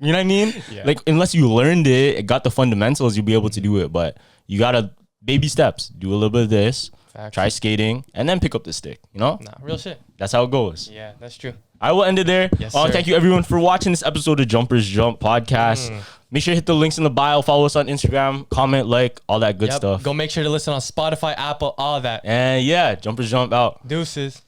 You know what I mean? Yeah. Like unless you learned it, got the fundamentals, you'll be able to do it. But you gotta baby steps. Do a little bit of this. Facts. Try skating and then pick up the stick. You know? Nah, real shit. That's how it goes. Yeah, that's true. I will end it there. Yes, sir. Thank you everyone for watching this episode of Jumpers Jump podcast. Make sure to hit the links in the bio. Follow us on Instagram. Comment, like, all that good stuff. Go make sure to listen on Spotify, Apple, all of that. And yeah, Jumpers Jump out. Deuces.